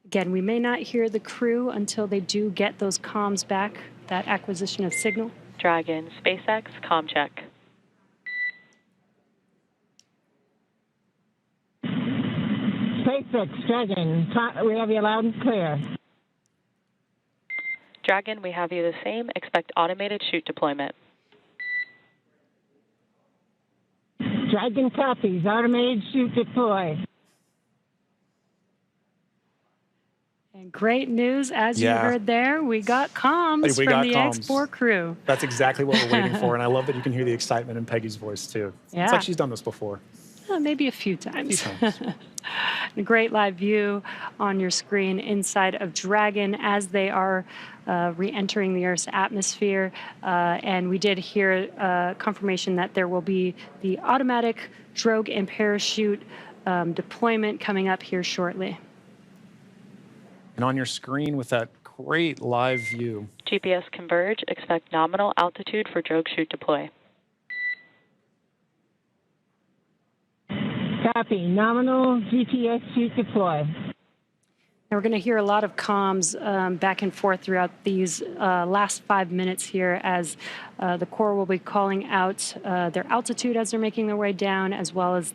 Again, we may not hear the crew until they do get those comms back, that acquisition of signal. Dragon SpaceX comm check. SpaceX, Dragon. We have you loud and clear. Dragon, we have you the same. Expect automated chute deployment. Dragon copies. Automated chute deploy. And great news, as you heard there, we got comms from the X4 crew. That's exactly what we're waiting for, and I love that you can hear the excitement in Peggy's voice, too. Yeah. It's like she's done this before. Maybe a few times. A great live view on your screen inside of Dragon as they are re-entering the Earth's atmosphere. And we did hear confirmation that there will be the automatic drogue and parachute deployment coming up here shortly. And on your screen with that great live view. GPS converge. Expect nominal altitude for drogue chute deploy. Copy. Nominal GPS chute deploy. And we're going to hear a lot of comms back and forth throughout these last 5 minutes here as the Corps will be calling out their altitude as they're making their way down, as well as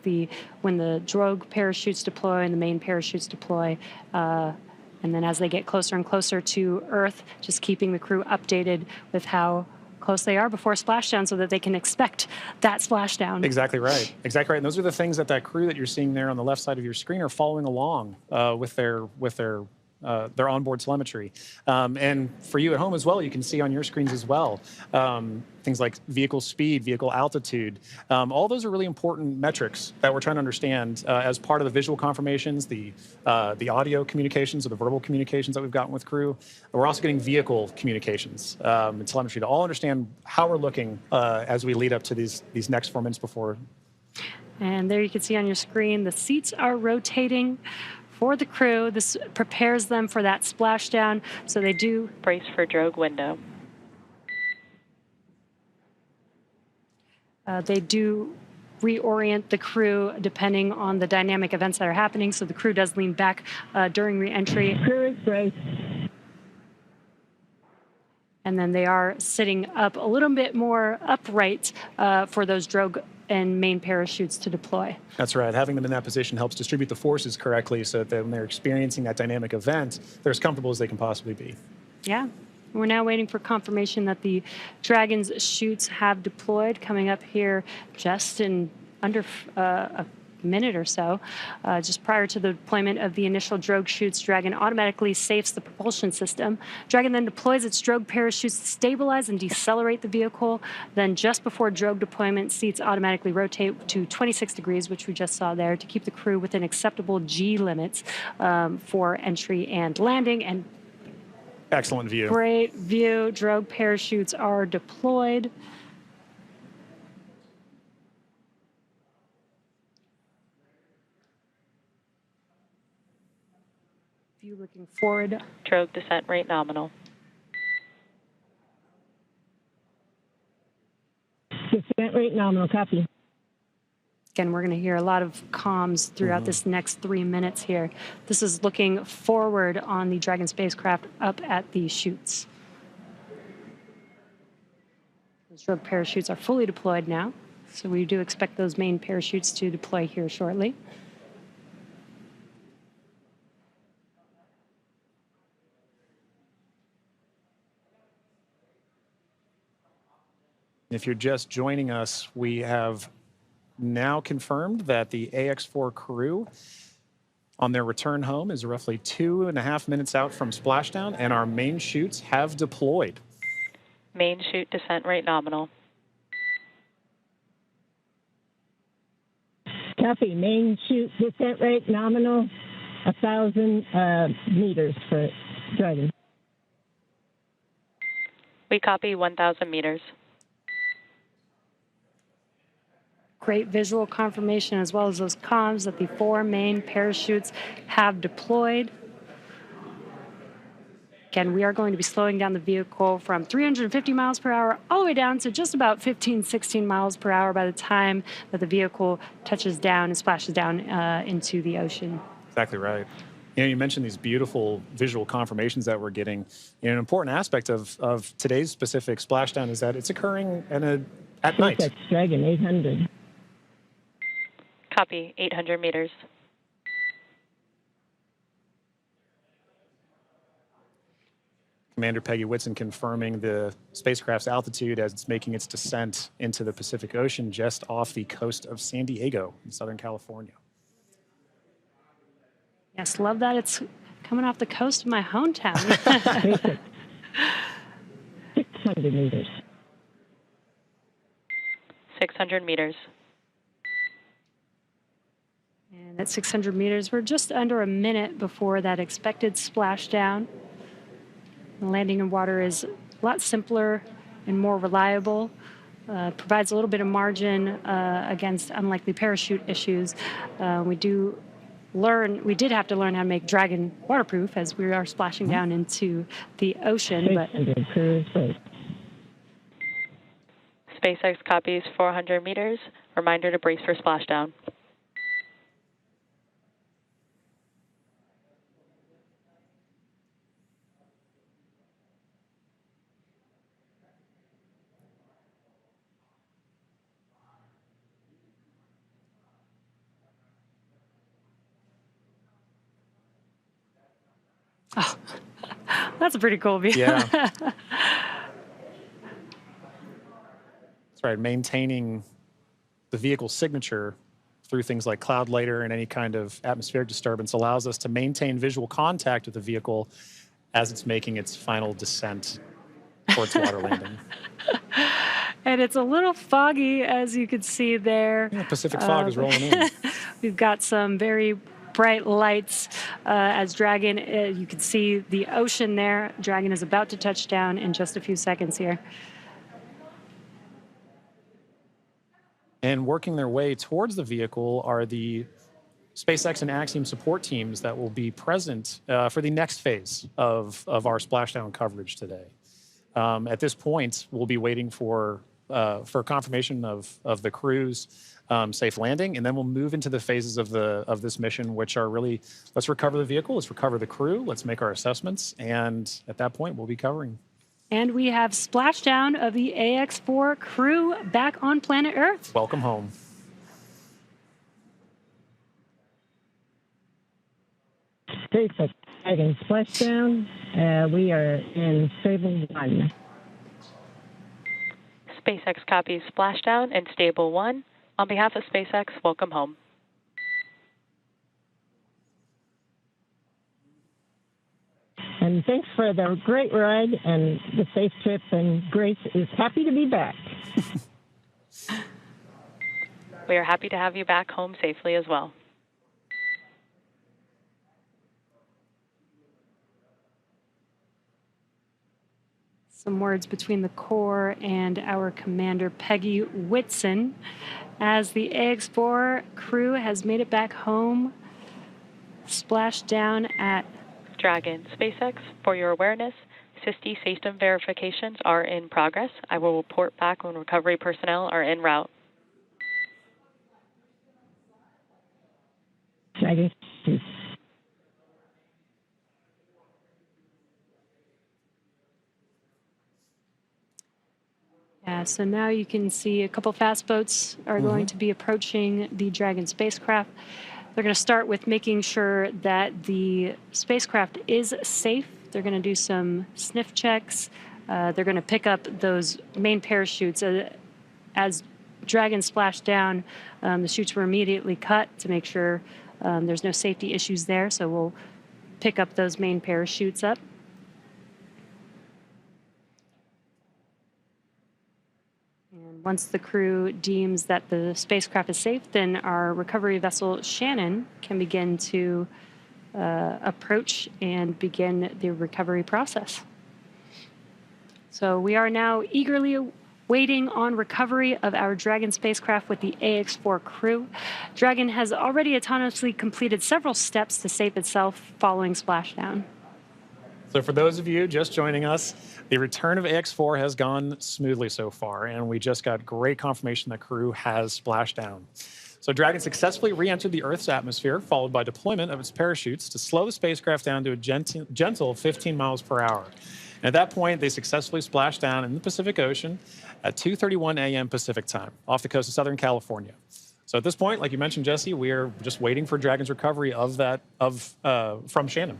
when the drogue parachutes deploy and the main parachutes deploy. And then as they get closer and closer to Earth, just keeping the crew updated with how close they are before splashdown so that they can expect that splashdown. Exactly right. Exactly right. And those are the things that crew that you're seeing there on the left side of your screen are following along with their onboard telemetry. And for you at home as well, you can see on your screens as well things like vehicle speed, vehicle altitude. All those are really important metrics that we're trying to understand as part of the visual confirmations, the audio communications or the verbal communications that we've gotten with crew. We're also getting vehicle communications and telemetry to all understand how we're looking as we lead up to these next 4 minutes before. And there you can see on your screen, the seats are rotating for the crew. This prepares them for that splashdown, so they do brace for drogue window. They do reorient the crew depending on the dynamic events that are happening, so the crew does lean back during re-entry. Crew is braced. And then they are sitting up a little bit more upright for those drogue and main parachutes to deploy. That's right. Having them in that position helps distribute the forces correctly so that when they're experiencing that dynamic event, they're as comfortable as they can possibly be. Yeah. We're now waiting for confirmation that the Dragon's chutes have deployed, coming up here just in under a minute or so. Just prior to the deployment of the initial drogue chutes, Dragon automatically safes the propulsion system. Dragon then deploys its drogue parachutes to stabilize and decelerate the vehicle. Then just before drogue deployment, seats automatically rotate to 26 degrees, which we just saw there, to keep the crew within acceptable G limits for entry and landing. And excellent view. Great view. Drogue parachutes are deployed. View looking forward. Drogue descent rate nominal. Descent rate nominal. Copy. Again, we're going to hear a lot of comms throughout this next 3 minutes here. This is looking forward on the Dragon spacecraft up at the chutes. Those drogue parachutes are fully deployed now, so we do expect those main parachutes to deploy here shortly. If you're just joining us, we have now confirmed that the AX4 crew on their return home is roughly 2.5 minutes out from splashdown, and our main chutes have deployed. Main chute descent rate nominal. Copy. Main chute descent rate nominal, 1,000 meters for Dragon. We copy 1,000 meters. Great visual confirmation, as well as those comms that the 4 main parachutes have deployed. Again, we are going to be slowing down the vehicle from 350 miles per hour all the way down to just about 15, 16 miles per hour by the time that the vehicle touches down and splashes down into the ocean. Exactly right. You know, you mentioned these beautiful visual confirmations that we're getting. You know, an important aspect of today's specific splashdown is that it's occurring at night. That's Dragon 800. Copy 800 meters. Commander Peggy Whitson confirming the spacecraft's altitude as it's making its descent into the Pacific Ocean just off the coast of San Diego in Southern California. Yes, love that it's coming off the coast of my hometown. 600 meters. 600 meters. And at 600 meters, we're just under a minute before that expected splashdown. The landing in water is a lot simpler and more reliable. Provides a little bit of margin against unlikely parachute issues. We did have to learn how to make Dragon waterproof as we are splashing down into the ocean. But SpaceX copies 400 meters. Reminder to brace for splashdown. Oh, that's a pretty cool view. Yeah. That's right. Maintaining the vehicle's signature through things like cloud layer and any kind of atmospheric disturbance allows us to maintain visual contact with the vehicle as it's making its final descent towards water landing. And it's a little foggy, as you can see there. Yeah, Pacific fog is rolling in. We've got some very bright lights as Dragon, you can see the ocean there. Dragon is about to touch down in just a few seconds here. And working their way towards the vehicle are the SpaceX and Axiom support teams that will be present for the next phase of our splashdown coverage today. At this point, we'll be waiting for confirmation of the crew's safe landing, and then we'll move into the phases of this mission, which are really, let's recover the vehicle, let's recover the crew, let's make our assessments, and at that point, we'll be covering. And we have splashdown of the AX-4 crew back on planet Earth. Welcome home. SpaceX Dragon splashdown. We are in Stable 1. SpaceX copies splashdown in Stable 1. On behalf of SpaceX, welcome home. And thanks for the great ride and the safe trip, and Grace is happy to be back. We are happy to have you back home safely as well. Some words between the Corps and our commander, Peggy Whitson, as the AX-4 crew has made it back home, splashed down at Dragon. SpaceX, for your awareness, SISTI system verifications are in progress. I will report back when recovery personnel are en route. Dragon. Yeah, so now you can see a couple fast boats are going to be approaching the Dragon spacecraft. They're going to start with making sure that the spacecraft is safe. They're going to do some sniff checks. They're going to pick up those main parachutes. As Dragon splashed down, the chutes were immediately cut to make sure there's no safety issues there. So we'll pick up those main parachutes up. Once the crew deems that the spacecraft is safe, then our recovery vessel, Shannon, can begin to approach and begin the recovery process. So we are now eagerly waiting on recovery of our Dragon spacecraft with the AX-4 crew. Dragon has already autonomously completed several steps to save itself following splashdown. So for those of you just joining us, the return of AX-4 has gone smoothly so far, and we just got great confirmation that crew has splashed down. So Dragon successfully re-entered the Earth's atmosphere, followed by deployment of its parachutes to slow the spacecraft down to a gentle 15 miles per hour. And at that point, they successfully splashed down in the Pacific Ocean at 2:31 a.m. Pacific time, off the coast of Southern California. So at this point, like you mentioned, Jesse, we are just waiting for Dragon's recovery of that from Shannon.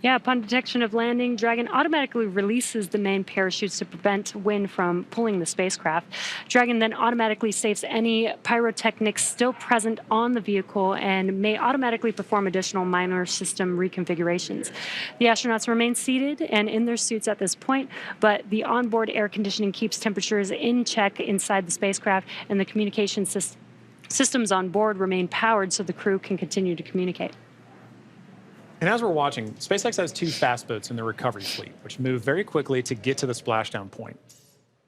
Yeah, upon detection of landing, Dragon automatically releases the main parachutes to prevent wind from pulling the spacecraft. Dragon then automatically saves any pyrotechnics still present on the vehicle and may automatically perform additional minor system reconfigurations. The astronauts remain seated and in their suits at this point, but the onboard air conditioning keeps temperatures in check inside the spacecraft, and the communication systems on board remain powered so the crew can continue to communicate. And as we're watching, SpaceX has 2 fast boats in the recovery fleet, which move very quickly to get to the splashdown point.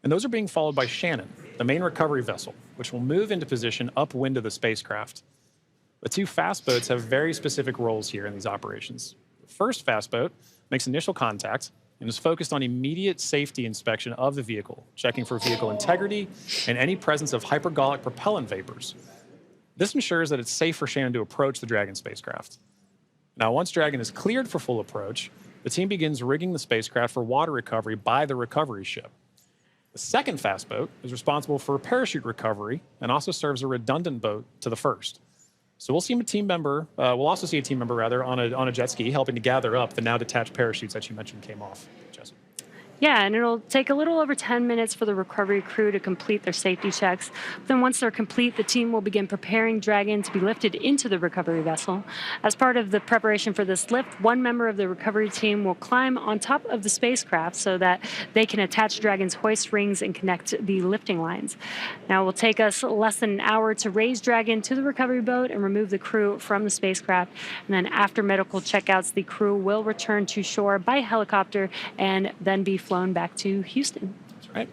And those are being followed by Shannon, the main recovery vessel, which will move into position upwind of the spacecraft. The 2 fast boats have very specific roles here in these operations. The first fast boat makes initial contact and is focused on immediate safety inspection of the vehicle, checking for vehicle integrity and any presence of hypergolic propellant vapors. This ensures that it's safe for Shannon to approach the Dragon spacecraft. Now, once Dragon is cleared for full approach, the team begins rigging the spacecraft for water recovery by the recovery ship. The second fast boat is responsible for parachute recovery and also serves a redundant boat to the first. So we'll see a team member, we'll also see a team member rather on a jet ski helping to gather up the now detached parachutes that you mentioned came off. Jesse. Yeah, and it'll take a little over 10 minutes for the recovery crew to complete their safety checks. Then once they're complete, the team will begin preparing Dragon to be lifted into the recovery vessel. As part of the preparation for this lift, one member of the recovery team will climb on top of the spacecraft so that they can attach Dragon's hoist rings and connect the lifting lines. Now, it will take us less than an hour to raise Dragon to the recovery boat and remove the crew from the spacecraft. And then after medical checkouts, the crew will return to shore by helicopter and then be flown back to Houston. That's right.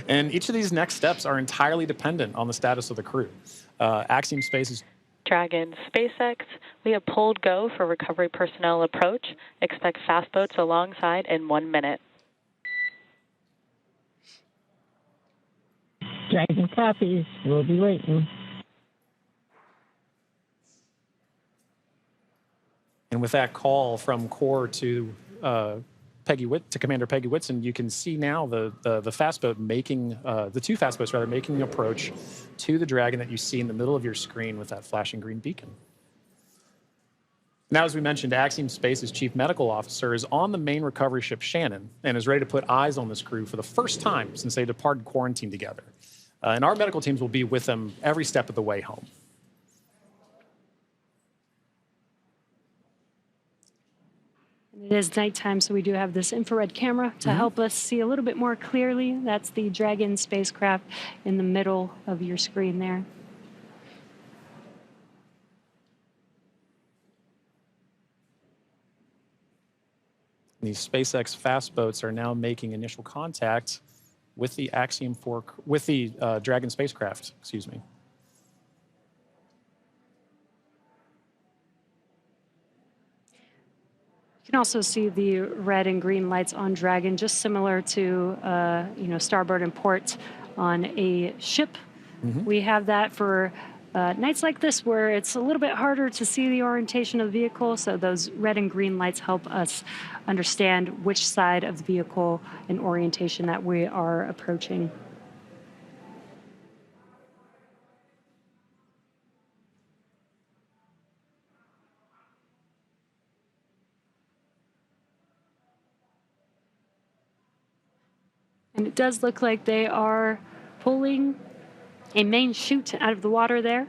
And each of these next steps are entirely dependent on the status of the crew. Axiom Space's Dragon SpaceX, we have pulled go for recovery personnel approach. Expect fast boats alongside in 1 minute. Dragon copies. We'll be waiting. And with that call from Core to Commander Peggy Whitson, you can see now the fast boat making the 2 fast boats making an approach to the Dragon that you see in the middle of your screen with that flashing green beacon. Now, as we mentioned, Axiom Space's chief medical officer is on the main recovery ship Shannon and is ready to put eyes on this crew for the first time since they departed quarantine together. And our medical teams will be with them every step of the way home. It is nighttime, so we do have this infrared camera to help us see a little bit more clearly. That's the Dragon spacecraft in the middle of your screen there. These SpaceX fast boats are now making initial contact with the Dragon spacecraft. Excuse me. You can also see the red and green lights on Dragon, just similar to starboard and port on a ship. We have that for nights like this where it's a little bit harder to see the orientation of the vehicle, so those red and green lights help us understand which side of the vehicle and orientation that we are approaching. And it does look like they are pulling a main chute out of the water there.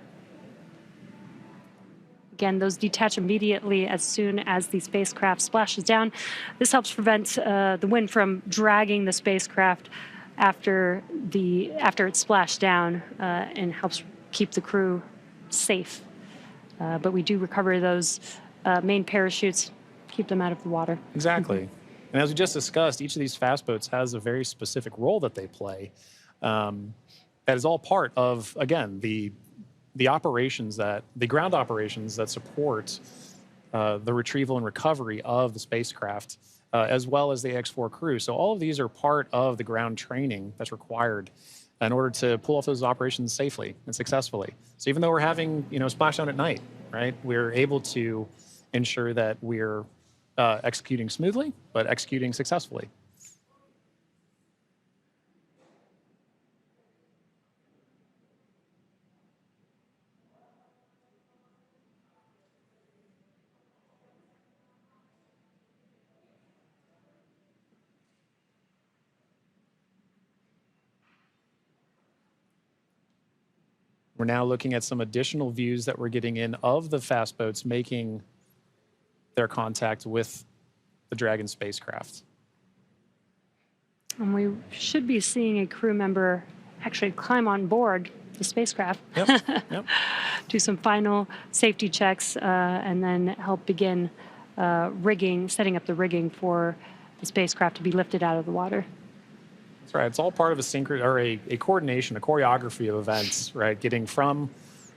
Again, those detach immediately as soon as the spacecraft splashes down. This helps prevent the wind from dragging the spacecraft after it's splashed down and helps keep the crew safe. But we do recover those main parachutes, keep them out of the water. Exactly. And as we just discussed, each of these fast boats has a very specific role that they play. That is all part of, again, the ground operations that support the retrieval and recovery of the spacecraft, as well as the X4 crew. So all of these are part of the ground training that's required in order to pull off those operations safely and successfully. So even though we're having, splashdown at night, right, we're able to ensure that we're executing smoothly, but executing successfully. We're now looking at some additional views that we're getting in of the fast boats making their contact with the Dragon spacecraft. And we should be seeing a crew member actually climb on board the spacecraft, Yep. do some final safety checks, and then help begin setting up the rigging for the spacecraft to be lifted out of the water. That's right. It's all part of a coordination, a choreography of events, right? Getting from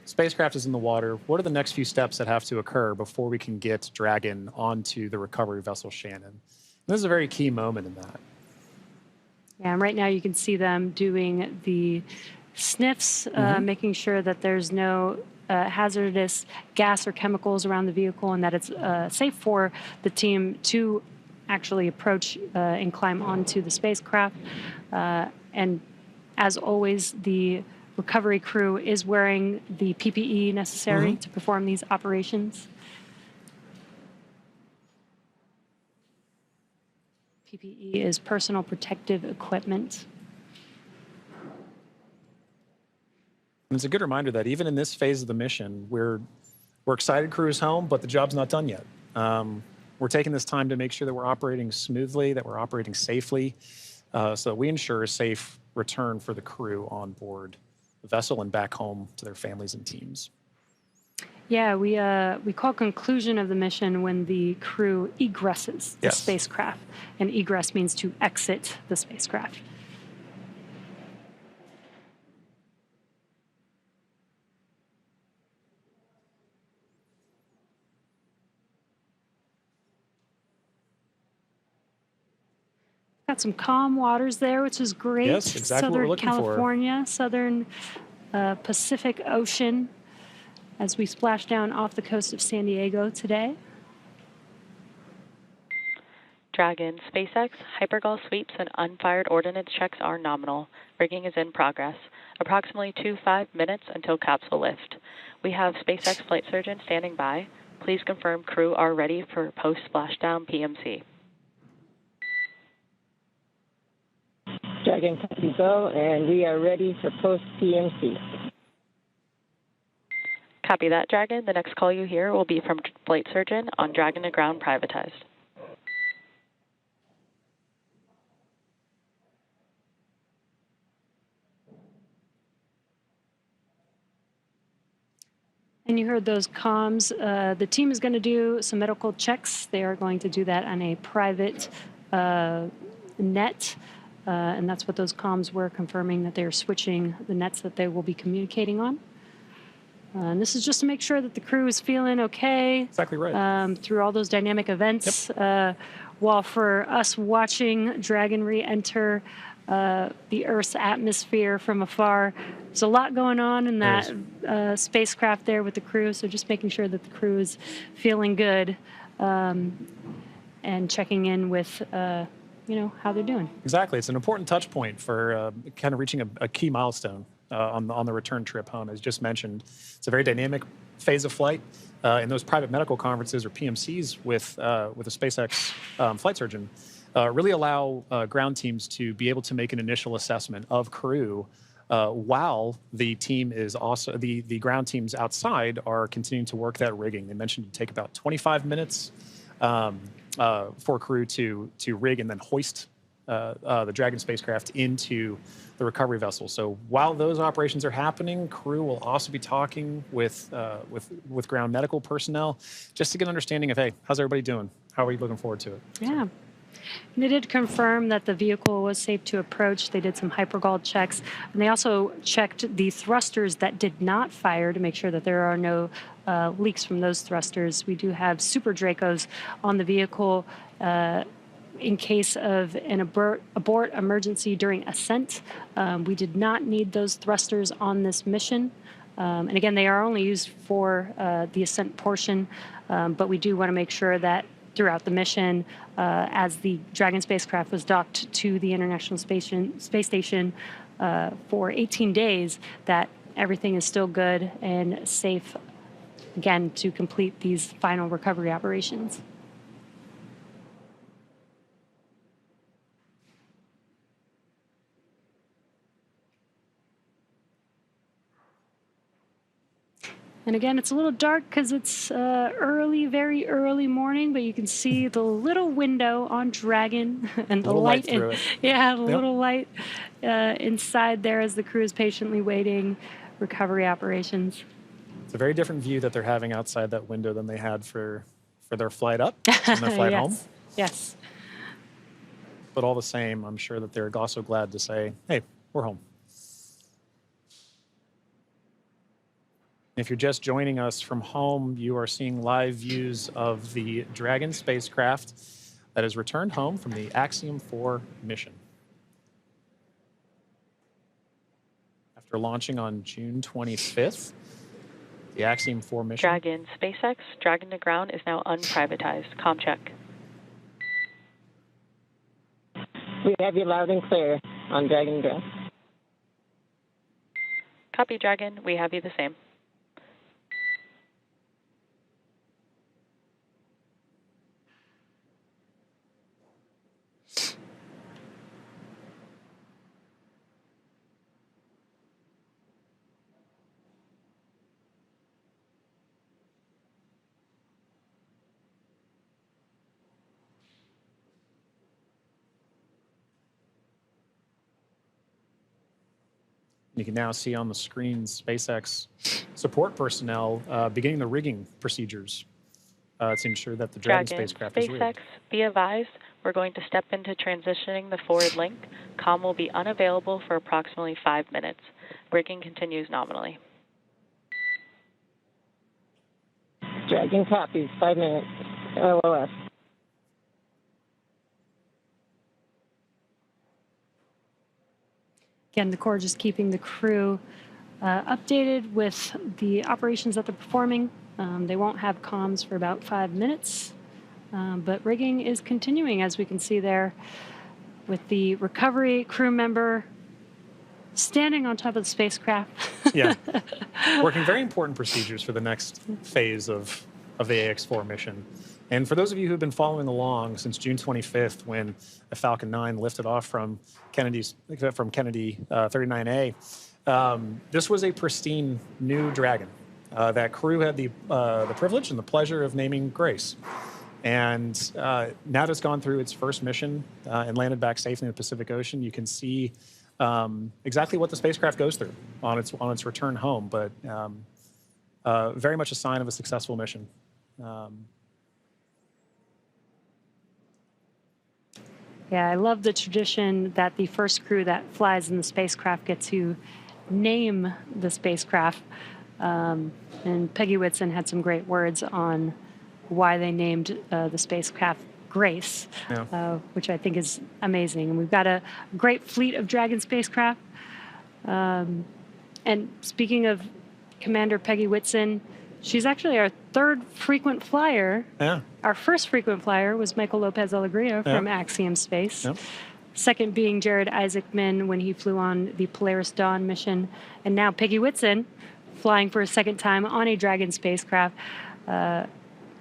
spacecraft is in the water. What are the next few steps that have to occur before we can get Dragon onto the recovery vessel Shannon? And this is a very key moment in that. Yeah, and right now you can see them doing the sniffs, making sure that there's no hazardous gas or chemicals around the vehicle and that it's safe for the team to actually approach and climb onto the spacecraft. And as always, the recovery crew is wearing the PPE necessary to perform these operations. PPE is personal protective equipment. And it's a good reminder that even in this phase of the mission, we're excited crew is home, but the job's not done yet. We're taking this time to make sure that we're operating smoothly, that we're operating safely, so that we ensure a safe return for the crew on board the vessel and back home to their families and teams. Yeah, we call conclusion of the mission when the crew egresses the spacecraft, and egress means to exit the spacecraft. Got some calm waters there, which is great. Yes, exactly what we're Southern looking for. California, southern Pacific Ocean, as we splash down off the coast of San Diego today. Dragon, SpaceX, hypergol sweeps, and unfired ordnance checks are nominal. Rigging is in progress. Approximately 5 minutes until capsule lift. We have SpaceX flight surgeon standing by. Please confirm crew are ready for post-splashdown PMC. Dragon, copy go, and we are ready for post-PMC. Copy that, Dragon. The next call you hear will be from flight surgeon on Dragon to ground privatized. And you heard those comms. The team is going to do some medical checks. They are going to do that on a private net. And that's what those comms were, confirming that they're switching the nets that they will be communicating on. And this is just to make sure that the crew is feeling okay. Exactly right. Through all those dynamic events. Yep. While for us watching Dragon re-enter the Earth's atmosphere from afar, there's a lot going on in that spacecraft there with the crew. So just making sure that the crew is feeling good and checking in with how they're doing. Exactly. It's an important touch point for kind of reaching a key milestone on the return trip home. As just mentioned, it's a very dynamic phase of flight. In those private medical conferences or PMCs with a SpaceX flight surgeon, really allow ground teams to be able to make an initial assessment of crew while the team is also, the ground teams outside are continuing to work that rigging. They mentioned it would take about 25 minutes for crew to rig and then hoist the Dragon spacecraft into the recovery vessel. So while those operations are happening, crew will also be talking with ground medical personnel just to get an understanding of, hey, how's everybody doing? How are you looking forward to it? Yeah. And they did confirm that the vehicle was safe to approach. They did some hypergol checks. And they also checked the thrusters that did not fire to make sure that there are no leaks from those thrusters. We do have Super Dracos on the vehicle in case of an abort emergency during ascent. We did not need those thrusters on this mission. And again, they are only used for the ascent portion, but we do want to make sure that throughout the mission, as the Dragon spacecraft was docked to the International Space Station for 18 days, that everything is still good and safe, again, to complete these final recovery operations. And again, it's a little dark because it's early, very early morning, but you can see the little window on Dragon and the light. Through it. Yeah, the little light inside there as the crew is patiently waiting recovery operations. It's a very different view that they're having outside that window than they had for their flight up and their flight home. Yes. But all the same, I'm sure that they're also glad to say, hey, we're home. If you're just joining us from home, you are seeing live views of the Dragon spacecraft that has returned home from the Axiom 4 mission. After launching on June 25th, the Axiom 4 mission... Dragon, SpaceX, Dragon to ground is now unprivatized. Com check. We have you loud and clear on Dragon ground. Copy, Dragon. We have you the same. You can now see on the screen SpaceX support personnel beginning the rigging procedures to ensure that the Dragon spacecraft is rigged. SpaceX, be advised, we're going to step into transitioning the forward link. COM will be unavailable for approximately 5 minutes. Rigging continues nominally. Dragon copies, 5 minutes. LOS. Again, the Corps just keeping the crew updated with the operations that they're performing. They won't have comms for about 5 minutes, but rigging is continuing, as we can see there, with the recovery crew member standing on top of the spacecraft. Yeah, working very important procedures for the next phase of the AX-4 mission. And for those of you who've been following along since June 25th, when the Falcon 9 lifted off from Kennedy 39A, this was a pristine new Dragon. That crew had the privilege and the pleasure of naming Grace. And now that it's gone through its first mission and landed back safely in the Pacific Ocean, you can see exactly what the spacecraft goes through on its return home, but very much a sign of a successful mission. Yeah, I love the tradition that the first crew that flies in the spacecraft get to name the spacecraft. And Peggy Whitson had some great words on why they named the spacecraft Grace, which I think is amazing. And we've got a great fleet of Dragon spacecraft. And speaking of Commander Peggy Whitson, she's actually our third frequent flyer. Yeah. Our first frequent flyer was Michael Lopez Alegria from Axiom Space. Yep. Second being Jared Isaacman when he flew on the Polaris Dawn mission. And now Peggy Whitson flying for a second time on a Dragon spacecraft. At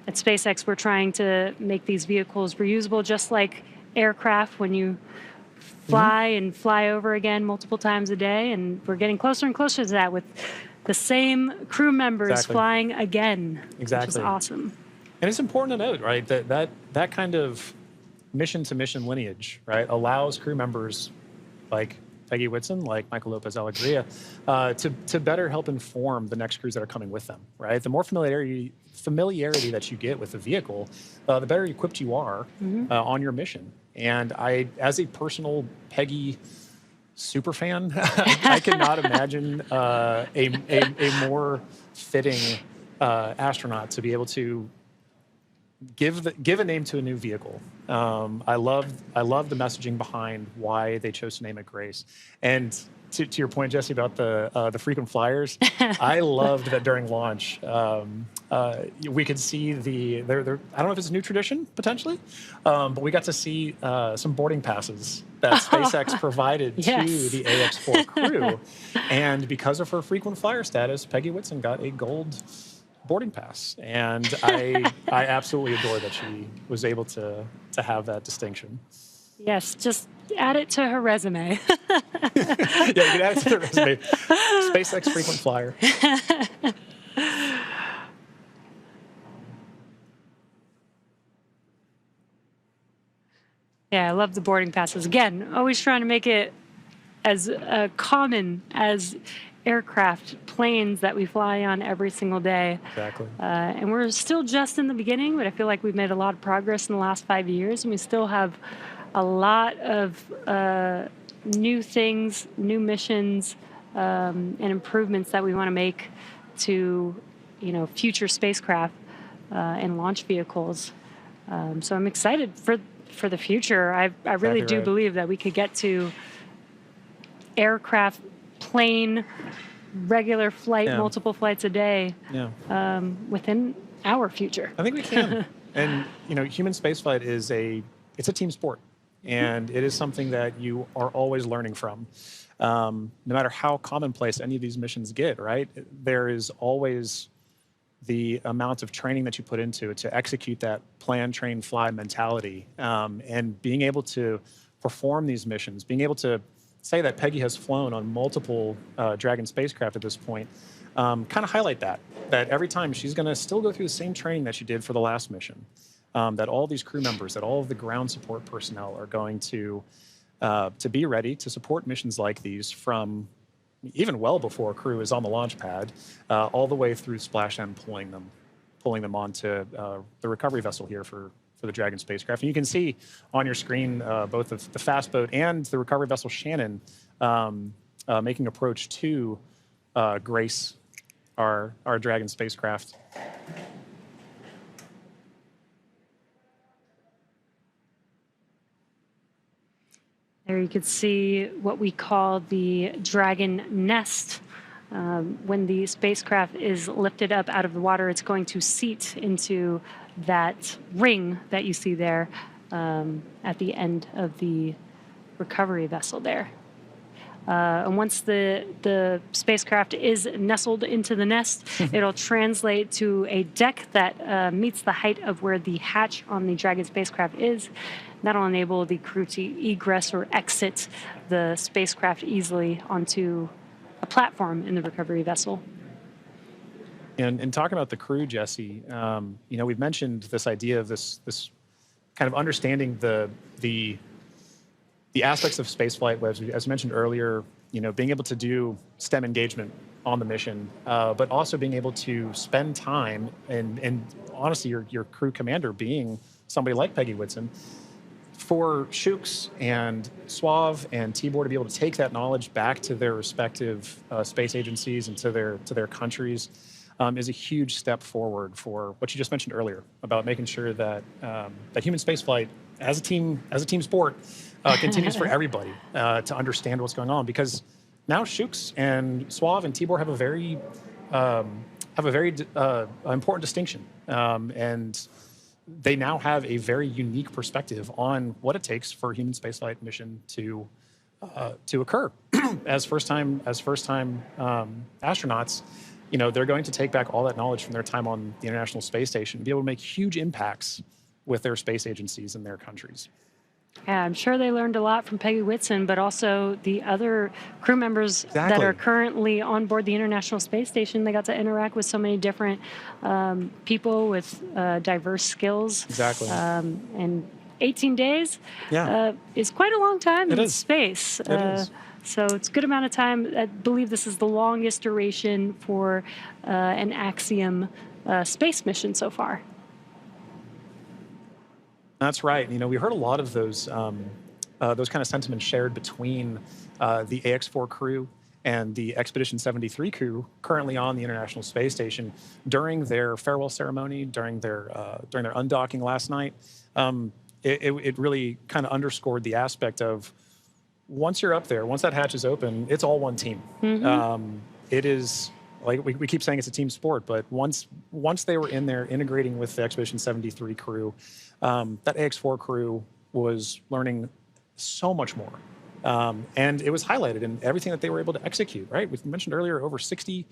SpaceX, we're trying to make these vehicles reusable, just like aircraft when you fly and fly over again multiple times a day. And we're getting closer and closer to that with the same crew members flying again, which is awesome. And it's important to note, right, that kind of mission-to-mission lineage, right, allows crew members like Peggy Whitson, like Michael Lopez Alegria, to better help inform the next crews that are coming with them, right? The more familiarity that you get with the vehicle, the better equipped you are on your mission. And I, as a personal Peggy super fan, I cannot imagine a more fitting astronaut to be able to give a name to a new vehicle. I love the messaging behind why they chose to name it Grace. And to your point, Jesse, about the frequent flyers, I loved that during launch we could see I don't know if it's a new tradition potentially, but we got to see some boarding passes that SpaceX provided to the AX-4 crew, and because of her frequent flyer status, Peggy Whitson got a gold boarding pass, and I absolutely adore that she was able to have that distinction. Yes, just add it to her resume. Yeah, you can add it to the resume. SpaceX frequent flyer. Yeah, I love the boarding passes. Again, always trying to make it as common as aircraft, planes that we fly on every single day. Exactly. And we're still just in the beginning, but I feel like we've made a lot of progress in the last 5 years, and we still have a lot of new things, new missions, and improvements that we want to make to, future spacecraft and launch vehicles. So I'm excited for the future. I really do believe that we could get to aircraft, plane, regular flight, multiple flights a day within our future. I think we can. And, human spaceflight it's a team sport. And it is something that you are always learning from. No matter how commonplace any of these missions get, right? There is always the amount of training that you put into it to execute that plan, train, fly mentality. And being able to perform these missions, being able to say that Peggy has flown on multiple Dragon spacecraft at this point, kind of highlight that every time she's going to still go through the same training that she did for the last mission. That all these crew members, that all of the ground support personnel are going to be ready to support missions like these from even well before crew is on the launch pad, all the way through splash and pulling them onto the recovery vessel here for the Dragon spacecraft. And you can see on your screen both the fast boat and the recovery vessel Shannon making approach to grace our Dragon spacecraft. There you could see what we call the Dragon nest. When the spacecraft is lifted up out of the water, it's going to seat into that ring that you see there at the end of the recovery vessel there. And once the spacecraft is nestled into the nest, it'll translate to a deck that meets the height of where the hatch on the Dragon spacecraft is. That'll enable the crew to egress or exit the spacecraft easily onto a platform in the recovery vessel. And talking about the crew, Jesse, we've mentioned this idea of this kind of understanding the aspects of spaceflight, as mentioned earlier, being able to do STEM engagement on the mission, but also being able to spend time and honestly, your crew commander being somebody like Peggy Whitson. For Shooks and Swav and Tibor to be able to take that knowledge back to their respective space agencies and to their countries is a huge step forward for what you just mentioned earlier about making sure that human spaceflight as a team sport continues for everybody to understand what's going on, because now Shooks and Swav and Tibor have a very important distinction, and they now have a very unique perspective on what it takes for a human spaceflight mission to occur. as first time astronauts, they're going to take back all that knowledge from their time on the International Space Station and be able to make huge impacts with their space agencies and their countries. Yeah, I'm sure they learned a lot from Peggy Whitson, but also the other crew members that are currently on board the International Space Station. They got to interact with so many different people with diverse skills. Exactly. And 18 days is quite a long time in space. It is. So it's a good amount of time. I believe this is the longest duration for an Axiom space mission so far. That's right. We heard a lot of those kind of sentiments shared between the AX-4 crew and the Expedition 73 crew currently on the International Space Station during their farewell ceremony, during their undocking last night. It really kind of underscored the aspect of once you're up there, once that hatch is open, it's all one team. Mm-hmm. It is. Like we keep saying it's a team sport, but once they were in there integrating with the Expedition 73 crew, that AX-4 crew was learning so much more. And it was highlighted in everything that they were able to execute, right? We mentioned earlier over 60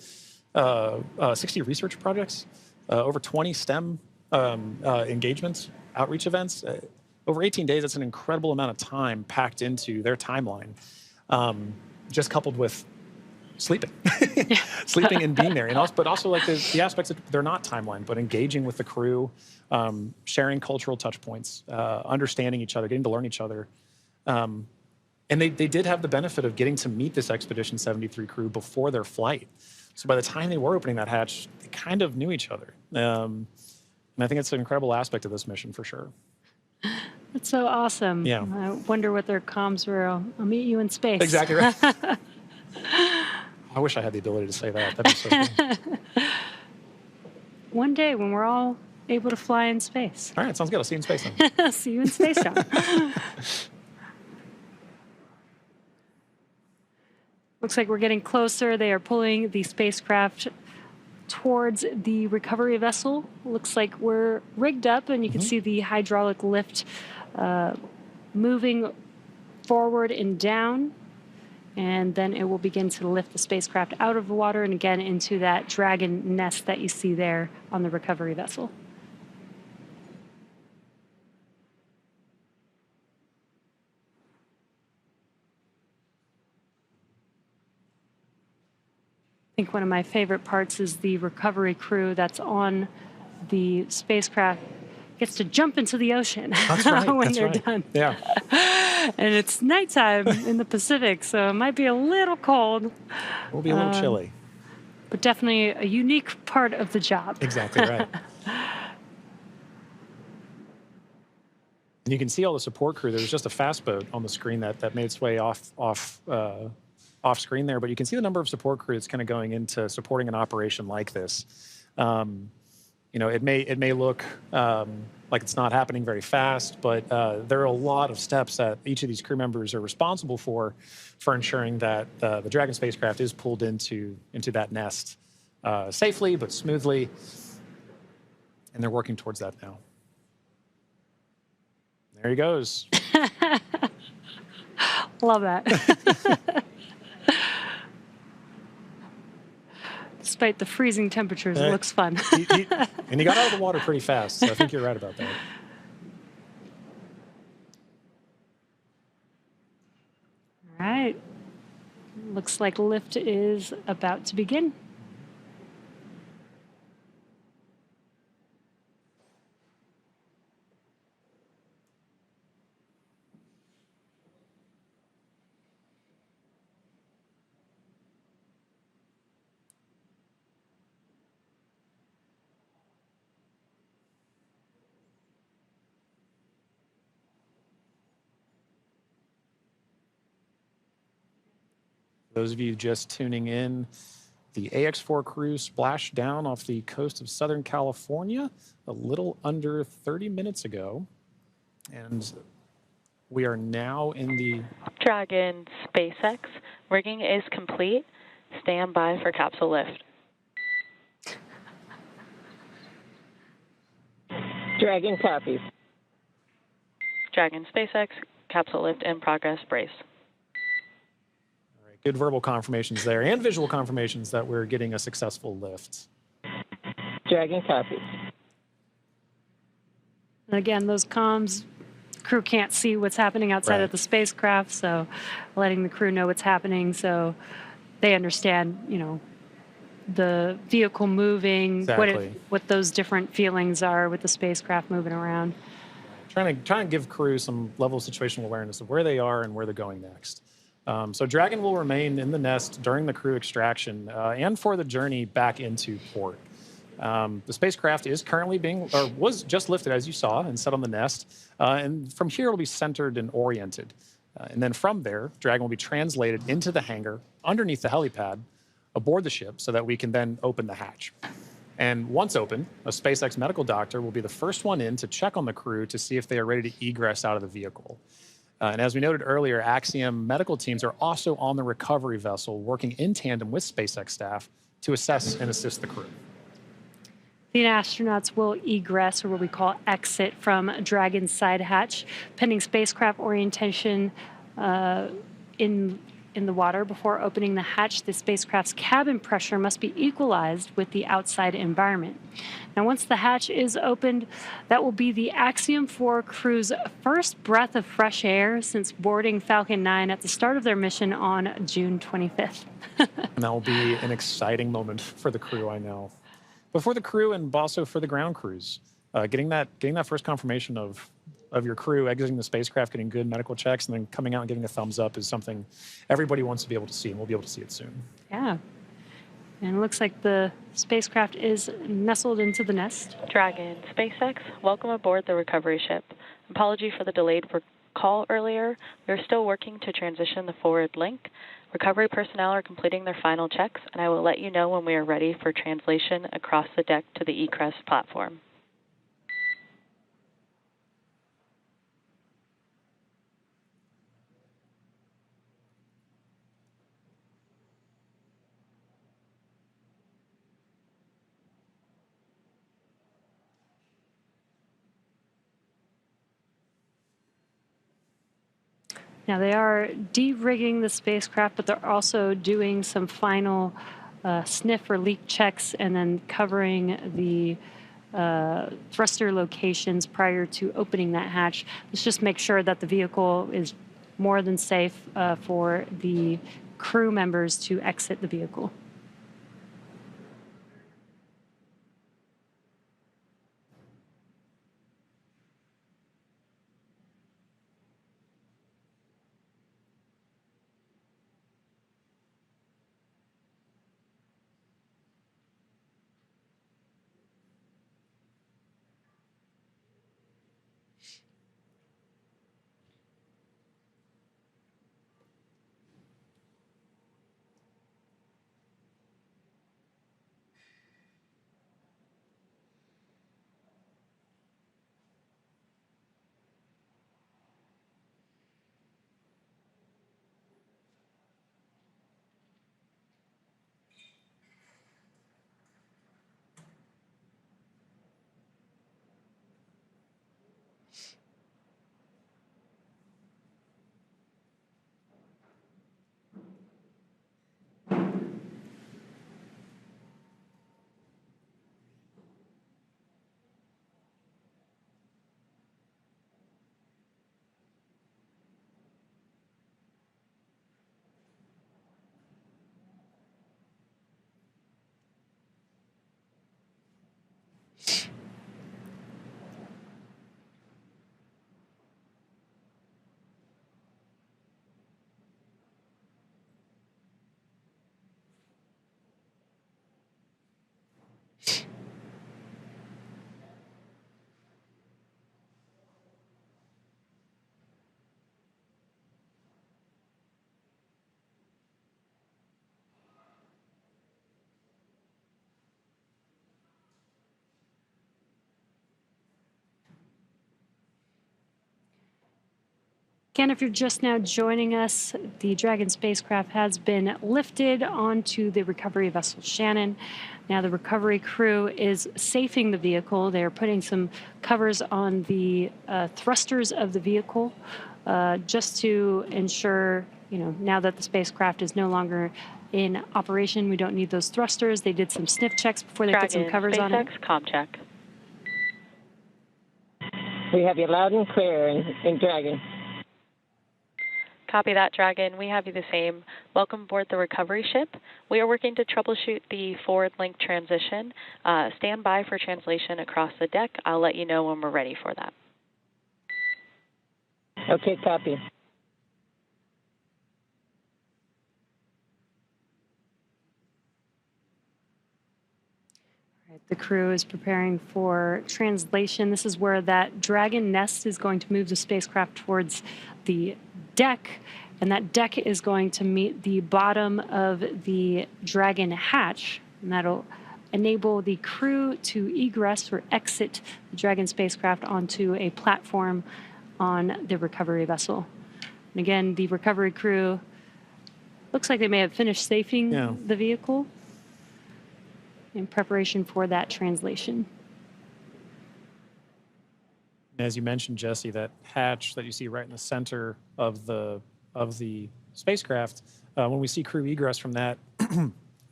research projects, over 20 STEM engagements, outreach events. Over 18 days, that's an incredible amount of time packed into their timeline, just coupled with sleeping, sleeping and being there, and also, but also like the aspects that they're not timeline, but engaging with the crew, sharing cultural touch points, understanding each other, getting to learn each other. And they did have the benefit of getting to meet this Expedition 73 crew before their flight. So by the time they were opening that hatch, they kind of knew each other. And I think it's an incredible aspect of this mission for sure. That's so awesome. Yeah. I wonder what their comms were. I'll meet you in space. Exactly right. I wish I had the ability to say that. That'd be so cool. One day when we're all able to fly in space. All right, sounds good. I'll see you in space then. See you in space, John. Looks like we're getting closer. They are pulling the spacecraft towards the recovery vessel. Looks like we're rigged up, and you can see the hydraulic lift moving forward and down. And then it will begin to lift the spacecraft out of the water and again into that Dragon nest that you see there on the recovery vessel. I think one of my favorite parts is the recovery crew that's on the spacecraft gets to jump into the ocean when they're done. Yeah. And it's nighttime in the Pacific, so it might be a little cold. We'll be a little chilly. But definitely a unique part of the job. Exactly right. And you can see all the support crew. There's just a fast boat on the screen that made its way off screen there, but you can see the number of support crew that's kind of going into supporting an operation like this. You know, it may look like it's not happening very fast, but there are a lot of steps that each of these crew members are responsible for ensuring that the Dragon spacecraft is pulled into that nest safely but smoothly, and they're working towards that now. There he goes. Love that. Despite the freezing temperatures, it looks fun. And he got out of the water pretty fast, so I think you're right about that. All right. Looks like lift is about to begin. For those of you just tuning in, the AX-4 crew splashed down off the coast of Southern California a little under 30 minutes ago. And we are now in the Dragon SpaceX. Rigging is complete. Stand by for capsule lift. Dragon copies. Dragon SpaceX, capsule lift in progress, brace. good verbal confirmations there and visual confirmations that we're getting a successful lift. Dragon copies. And again, those comms, crew can't see what's happening outside of the spacecraft, so letting the crew know what's happening so they understand, you know, the vehicle moving, what those different feelings are with the spacecraft moving around. Trying to give crew some level of situational awareness of where they are and where they're going next. So Dragon will remain in the nest during the crew extraction and for the journey back into port. The spacecraft is currently was just lifted, as you saw, and set on the nest. And from here, it'll be centered and oriented. And then from there, Dragon will be translated into the hangar underneath the helipad aboard the ship so that we can then open the hatch. And once open, a SpaceX medical doctor will be the first one in to check on the crew to see if they are ready to egress out of the vehicle. And as we noted earlier, Axiom medical teams are also on the recovery vessel working in tandem with SpaceX staff to assess and assist the crew. The astronauts will egress, or what we call exit, from Dragon's side hatch, pending spacecraft orientation in in the water. Before opening the hatch, the spacecraft's cabin pressure must be equalized with the outside environment. Now, once the hatch is opened, that will be the Axiom 4 crew's first breath of fresh air since boarding Falcon 9 at the start of their mission on June 25th. And that will be an exciting moment for the crew, I know. But for the crew and also for the ground crews, getting that first confirmation of your crew exiting the spacecraft, getting good medical checks, and then coming out and giving a thumbs up is something everybody wants to be able to see, and we'll be able to see it soon. Yeah. And it looks like the spacecraft is nestled into the nest. Dragon, SpaceX, welcome aboard the recovery ship. Apology for the delayed call earlier. We are still working to transition the forward link. Recovery personnel are completing their final checks, and I will let you know when we are ready for translation across the deck to the egress platform. Now, they are de-rigging the spacecraft, but they're also doing some final sniff or leak checks and then covering the thruster locations prior to opening that hatch. Let's just make sure that the vehicle is more than safe for the crew members to exit the vehicle. Again, if you're just now joining us, the Dragon spacecraft has been lifted onto the recovery vessel Shannon. Now the recovery crew is safing the vehicle. They're putting some covers on the thrusters of the vehicle just to ensure, now that the spacecraft is no longer in operation, we don't need those thrusters. They did some sniff checks before they put some covers on it. SpaceX, comm check. We have you loud and clear in Dragon. Copy that, Dragon. We have you the same. Welcome aboard the recovery ship. We are working to troubleshoot the forward link transition. Stand by for translation across the deck. I'll let you know when we're ready for that. Okay, copy. The crew is preparing for translation. This is where that Dragon nest is going to move the spacecraft towards the deck, and that deck is going to meet the bottom of the Dragon hatch, and that'll enable the crew to egress or exit the Dragon spacecraft onto a platform on the recovery vessel. And again, the recovery crew looks like they may have finished safing the vehicle in preparation for that translation. As you mentioned, Jesse, that hatch that you see right in the center of the spacecraft, When we see crew egress from that,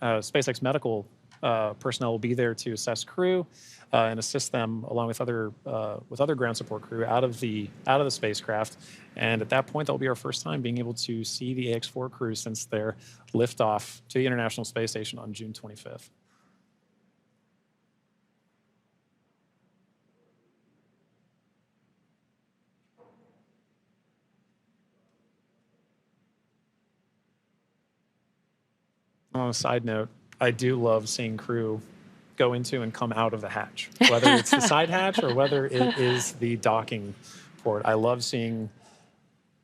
SpaceX medical personnel will be there to assess crew and assist them along with other ground support crew out of the spacecraft. And at that point, that'll be our first time being able to see the AX-4 crew since their liftoff to the International Space Station on June 25th. On a side note, I do love seeing crew go into and come out of the hatch, whether it's the side hatch or whether it is the docking port. I love seeing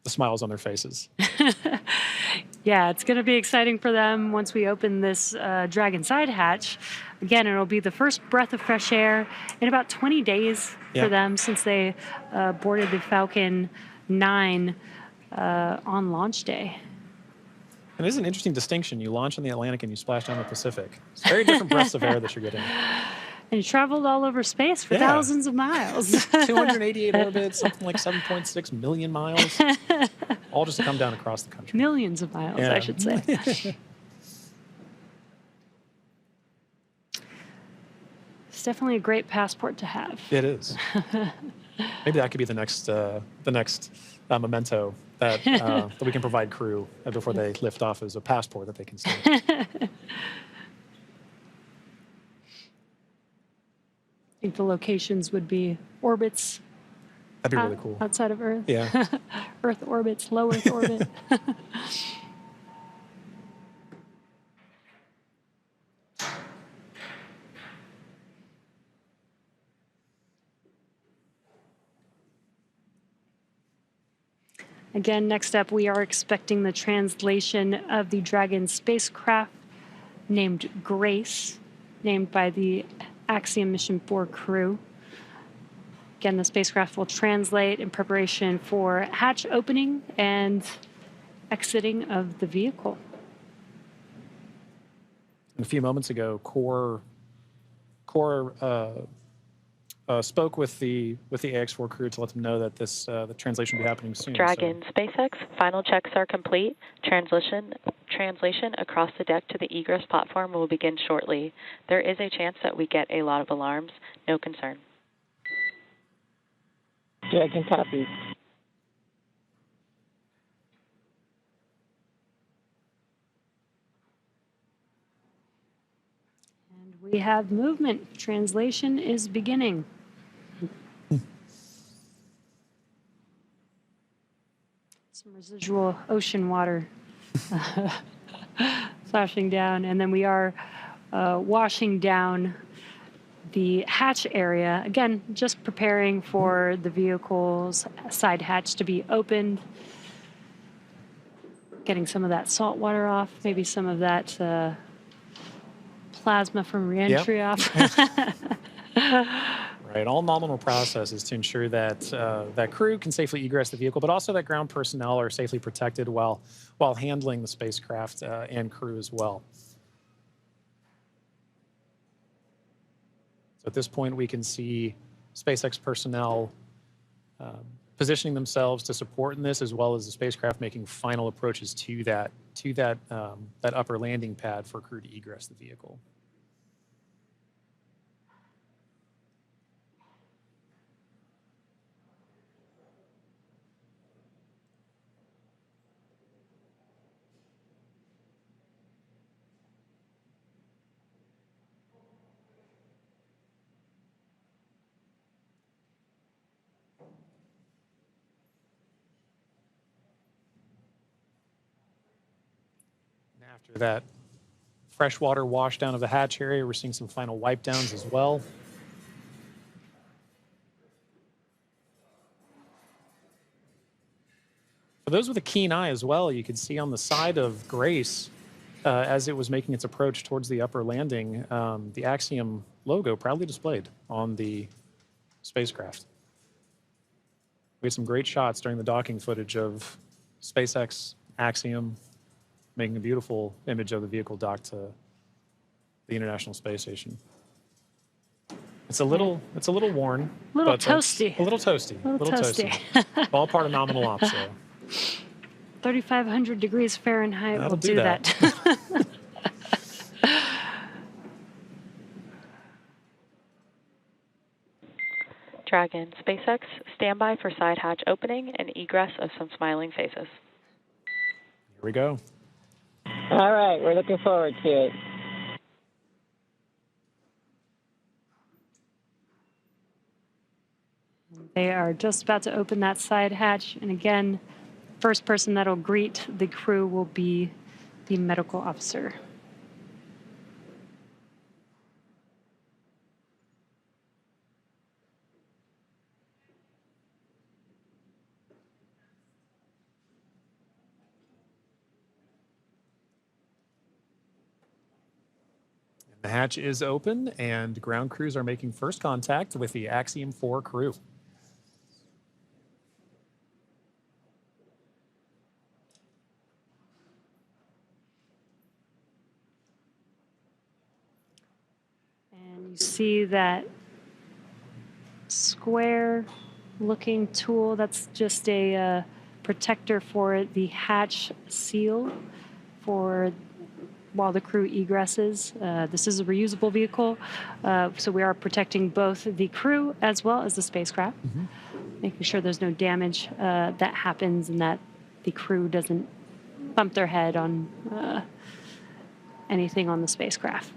the smiles on their faces. Yeah, it's going to be exciting for them once we open this Dragon side hatch. Again, it'll be the first breath of fresh air in about 20 days for them since they boarded the Falcon 9 on launch day. And it is an interesting distinction. You launch in the Atlantic and you splash down the Pacific. It's very different breaths of air that you're getting. And you traveled all over space for thousands of miles. 288 orbits, something like 7.6 million miles, all just to come down across the country. Millions of miles, I should say. It's definitely a great passport to have. It is. Maybe that could be the next memento that we can provide crew before they lift off as a passport that they can see. I think the locations would be orbits. That'd be really cool. Outside of Earth. Yeah. Earth orbits, low Earth orbit. Again, next up, we are expecting the translation of the Dragon spacecraft named Grace, named by the Axiom Mission 4 crew. Again, the spacecraft will translate in preparation for hatch opening and exiting of the vehicle. A few moments ago, Core spoke with the AX-4 crew to let them know that the translation will be happening soon. Dragon SpaceX, final checks are complete. Translation across the deck to the egress platform will begin shortly. There is a chance that we get a lot of alarms. No concern. Dragon copies. And we have movement. Translation is beginning. Some residual ocean water flashing down. And then we are washing down the hatch area. Again, just preparing for the vehicle's side hatch to be opened. Getting some of that salt water off, maybe some of that plasma from reentry off. Right, all nominal processes to ensure that that crew can safely egress the vehicle, but also that ground personnel are safely protected while handling the spacecraft and crew as well. So at this point, we can see SpaceX personnel positioning themselves to support in this, as well as the spacecraft making final approaches to that upper landing pad for crew to egress the vehicle. After that freshwater wash down of the hatch area, we're seeing some final wipe downs as well. For those with a keen eye as well, you can see on the side of Grace, as it was making its approach towards the upper landing, the Axiom logo proudly displayed on the spacecraft. We had some great shots during the docking footage of SpaceX, Axiom, making a beautiful image of the vehicle docked to the International Space Station. It's a little worn. A little toasty. A little toasty. A little toasty. All part of nominal ops, though. 3,500 degrees Fahrenheit That'll will do do that. that. Dragon, SpaceX, stand by for side hatch opening and egress of some smiling faces. Here we go. All right, we're looking forward to it. They are just about to open that side hatch. And again, first person that'll greet the crew will be the medical officer. The hatch is open, and ground crews are making first contact with the Axiom 4 crew. And you see that square-looking tool. That's just a protector for the hatch seal for while the crew egresses. This is a reusable vehicle, so we are protecting both the crew as well as the spacecraft, making sure there's no damage that happens and that the crew doesn't bump their head on anything on the spacecraft.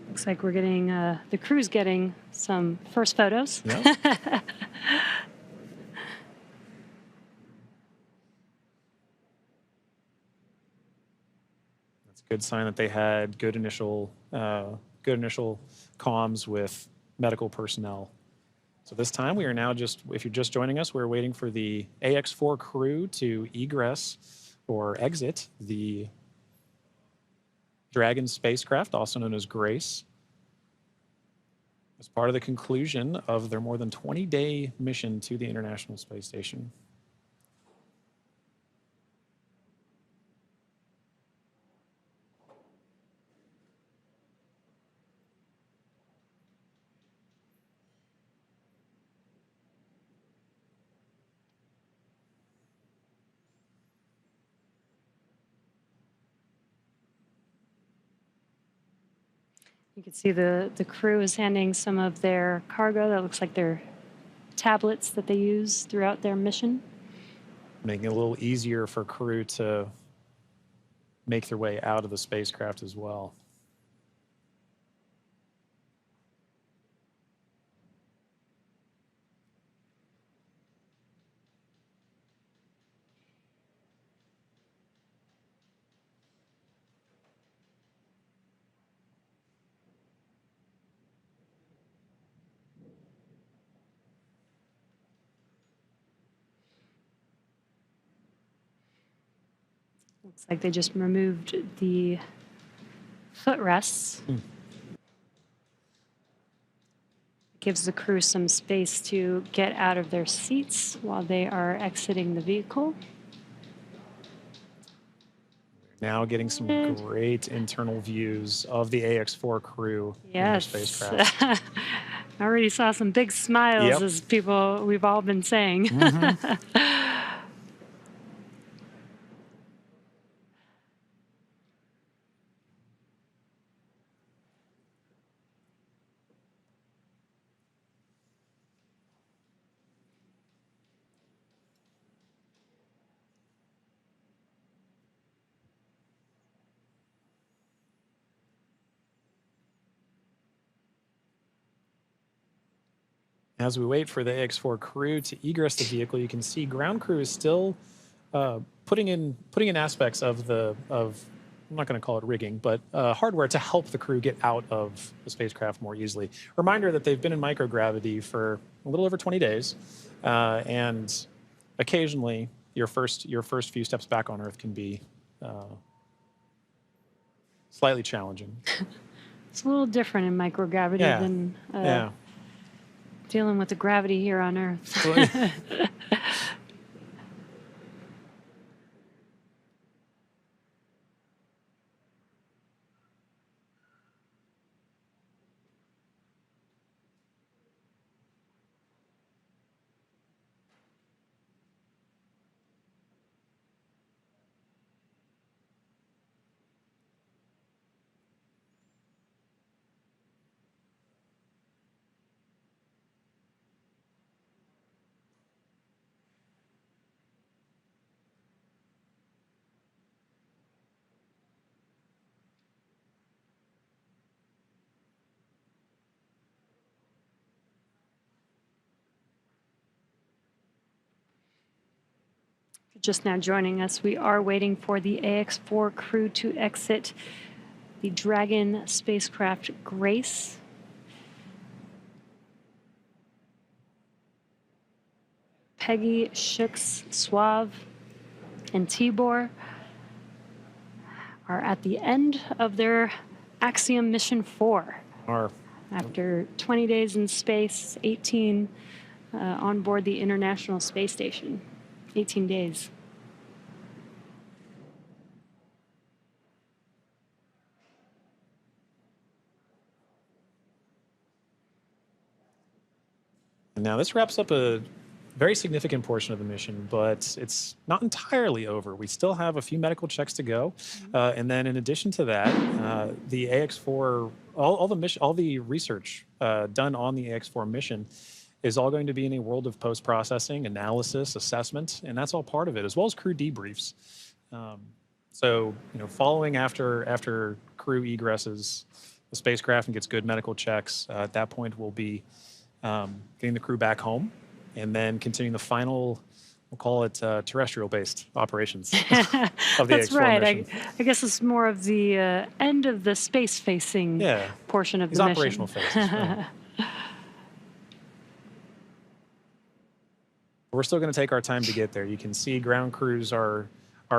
Looks like we're getting, the crew's getting some first photos. Yeah. That's a good sign that they had good initial comms with medical personnel. So this time we are now just, if you're just joining us, we're waiting for the AX4 crew to egress or exit the Dragon spacecraft, also known as Grace, as part of the conclusion of their more than 20-day mission to the International Space Station. You can see the crew is handing some of their cargo. That looks like their tablets that they use throughout their mission. Making it a little easier for crew to make their way out of the spacecraft as well. Looks like they just removed the footrests. Gives the crew some space to get out of their seats while they are exiting the vehicle. Now getting some great internal views of the AX-4 crew in their Yes. spacecraft. I already saw some big smiles, Yep. as people we've all been saying. As we wait for the AX-4 crew to egress the vehicle, you can see ground crew is still putting in aspects of I'm not going to call it rigging, but hardware to help the crew get out of the spacecraft more easily. Reminder that they've been in microgravity for a little over 20 days, and occasionally your first few steps back on Earth can be slightly challenging. It's a little different in microgravity than dealing with the gravity here on Earth. Just now joining us, we are waiting for the AX-4 crew to exit the Dragon spacecraft Grace. Peggy, Shooks, Suave, and Tibor are at the end of their Axiom Mission 4. After 20 days in space, 18 on board the International Space Station. 18 days. And now this wraps up a very significant portion of the mission, but it's not entirely over. We still have a few medical checks to go. And then in addition to that, the AX-4, all the research done on the AX-4 mission is all going to be in a world of post-processing, analysis, assessment, and that's all part of it, as well as crew debriefs. So, following after crew egresses the spacecraft and gets good medical checks, at that point we'll be getting the crew back home and then continuing the final, we'll call it terrestrial-based operations of the That's AX-4 right. mission. I guess it's more of the end of the space-facing portion of the mission. Operational phases. Right. We're still going to take our time to get there. You can see ground crews are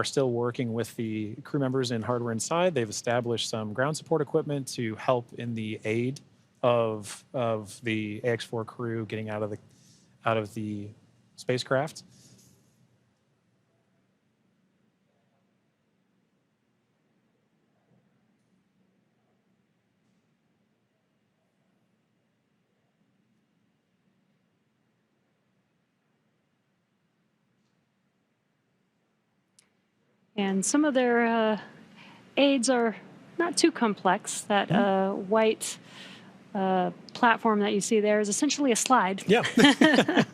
still working with the crew members and hardware inside. They've established some ground support equipment to help in the aid of the AX-4 crew getting out of the spacecraft. And some of their aids are not too complex. That white platform that you see there is essentially a slide. Yeah. But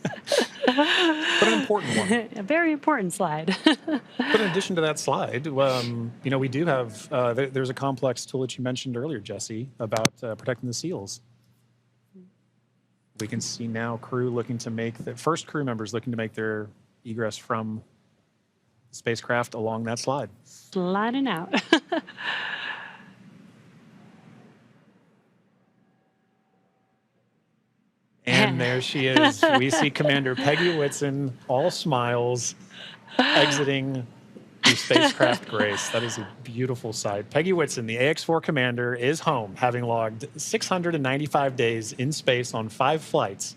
an important one. A very important slide. But in addition to that slide, we do have, there's a complex tool that you mentioned earlier, Jesse, about protecting the seals. We can see now crew first crew members looking to make their egress from the spacecraft along that slide. Sliding out. And there she is. We see Commander Peggy Whitson, all smiles, exiting the spacecraft grace. That is a beautiful sight. Peggy Whitson, the AX-4 commander, is home, having logged 695 days in space on 5 flights.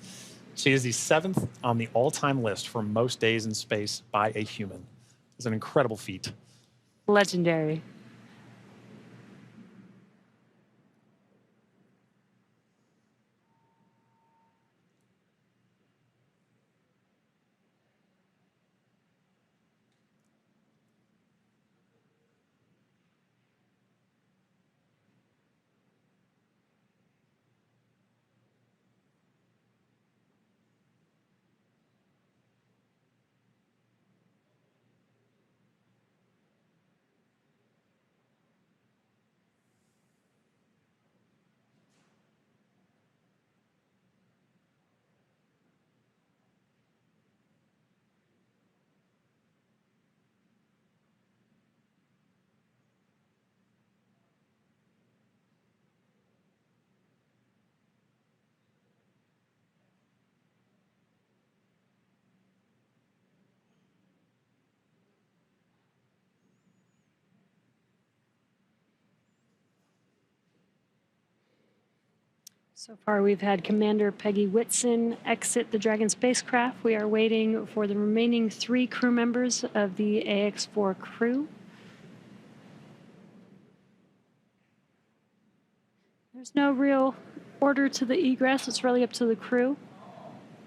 She is the 7th on the all-time list for most days in space by a human. It's an incredible feat. Legendary. So far, we've had Commander Peggy Whitson exit the Dragon spacecraft. We are waiting for the remaining 3 crew members of the AX-4 crew. There's no real order to the egress. It's really up to the crew.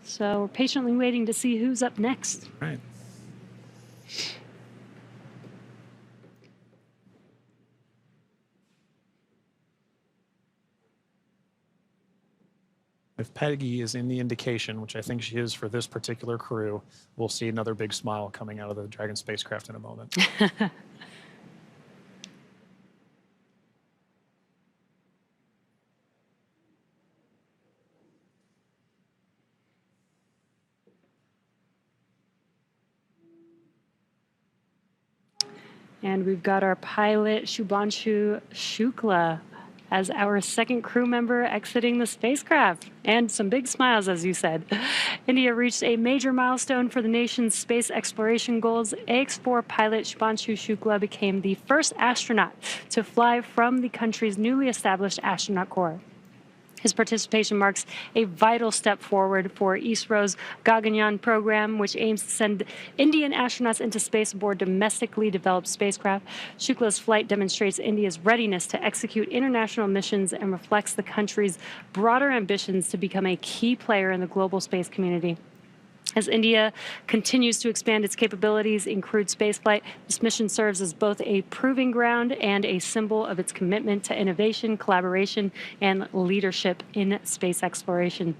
So we're patiently waiting to see who's up next. Right. If Peggy is in the indication, which I think she is for this particular crew, we'll see another big smile coming out of the Dragon spacecraft in a moment. And we've got our pilot, Shubhanshu Shukla, as our 2nd crew member exiting the spacecraft. And some big smiles, as you said. India reached a major milestone for the nation's space exploration goals. AX-4 pilot Shubhanshu Shukla became the first astronaut to fly from the country's newly established astronaut corps. His participation marks a vital step forward for ISRO's Gaganyaan program, which aims to send Indian astronauts into space aboard domestically developed spacecraft. Shukla's flight demonstrates India's readiness to execute international missions and reflects the country's broader ambitions to become a key player in the global space community. As India continues to expand its capabilities in crewed spaceflight, this mission serves as both a proving ground and a symbol of its commitment to innovation, collaboration, and leadership in space exploration.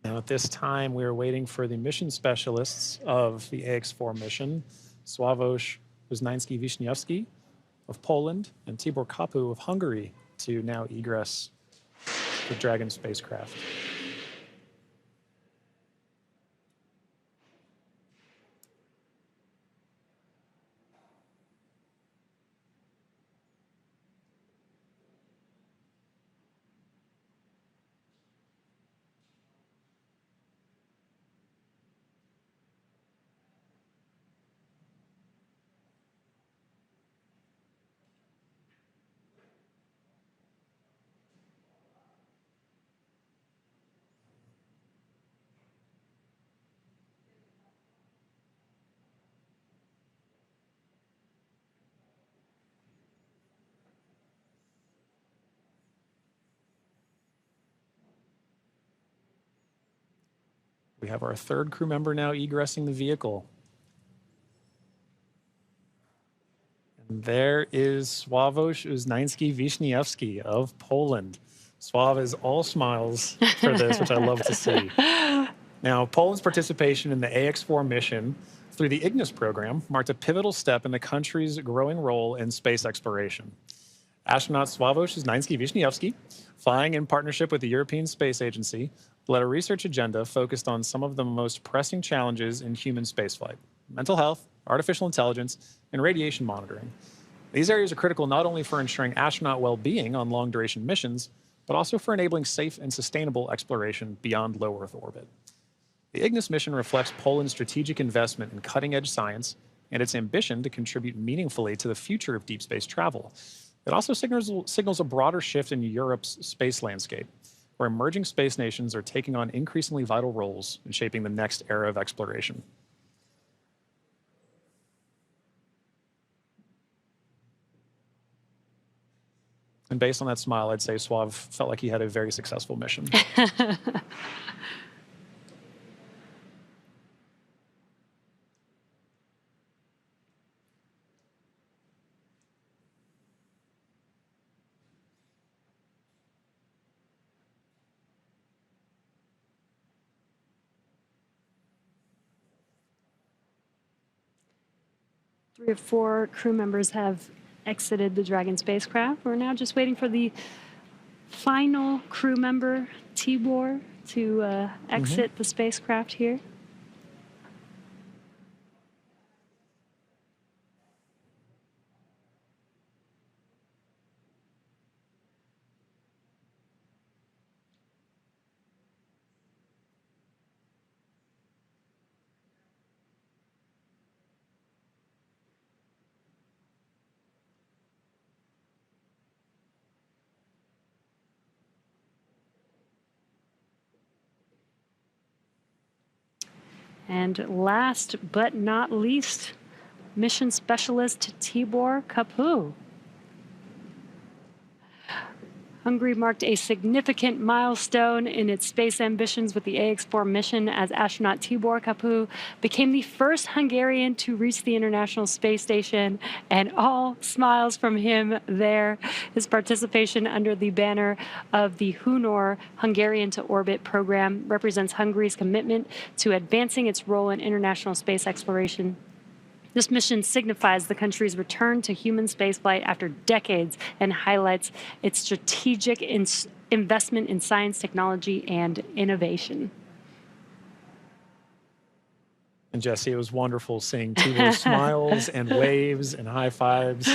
Now, at this time, we are waiting for the mission specialists of the AX-4 mission, Sławosz Uznański-Wiśniewski of Poland and Tibor Kapu of Hungary, to now egress the Dragon spacecraft. We have our 3rd crew member now egressing the vehicle. And there is Sławosz Uznański-Wiśniewski of Poland. Sław is all smiles for this, which I love to see. Now, Poland's participation in the AX-4 mission through the Ignis program marked a pivotal step in the country's growing role in space exploration. Astronaut Sławosz Uznański-Wiśniewski, flying in partnership with the European Space Agency, led a research agenda focused on some of the most pressing challenges in human spaceflight: mental health, artificial intelligence, and radiation monitoring. These areas are critical not only for ensuring astronaut well-being on long-duration missions, but also for enabling safe and sustainable exploration beyond low Earth orbit. The Ignis mission reflects Poland's strategic investment in cutting-edge science and its ambition to contribute meaningfully to the future of deep space travel. It also signals a broader shift in Europe's space landscape, where emerging space nations are taking on increasingly vital roles in shaping the next era of exploration. And based on that smile, I'd say Sław felt like he had a very successful mission. Three of four crew members have exited the Dragon spacecraft. We're now just waiting for the final crew member, Tibor, to exit the spacecraft here. And last but not least, mission specialist Tibor Kapu. Hungary marked a significant milestone in its space ambitions with the AX-4 mission as astronaut Tibor Kapu became the first Hungarian to reach the International Space Station, and all smiles from him there. His participation under the banner of the Hunor Hungarian to Orbit program represents Hungary's commitment to advancing its role in international space exploration. This mission signifies the country's return to human spaceflight after decades and highlights its strategic investment in science, technology, and innovation. And Jesse, it was wonderful seeing Tibor's smiles and waves and high fives.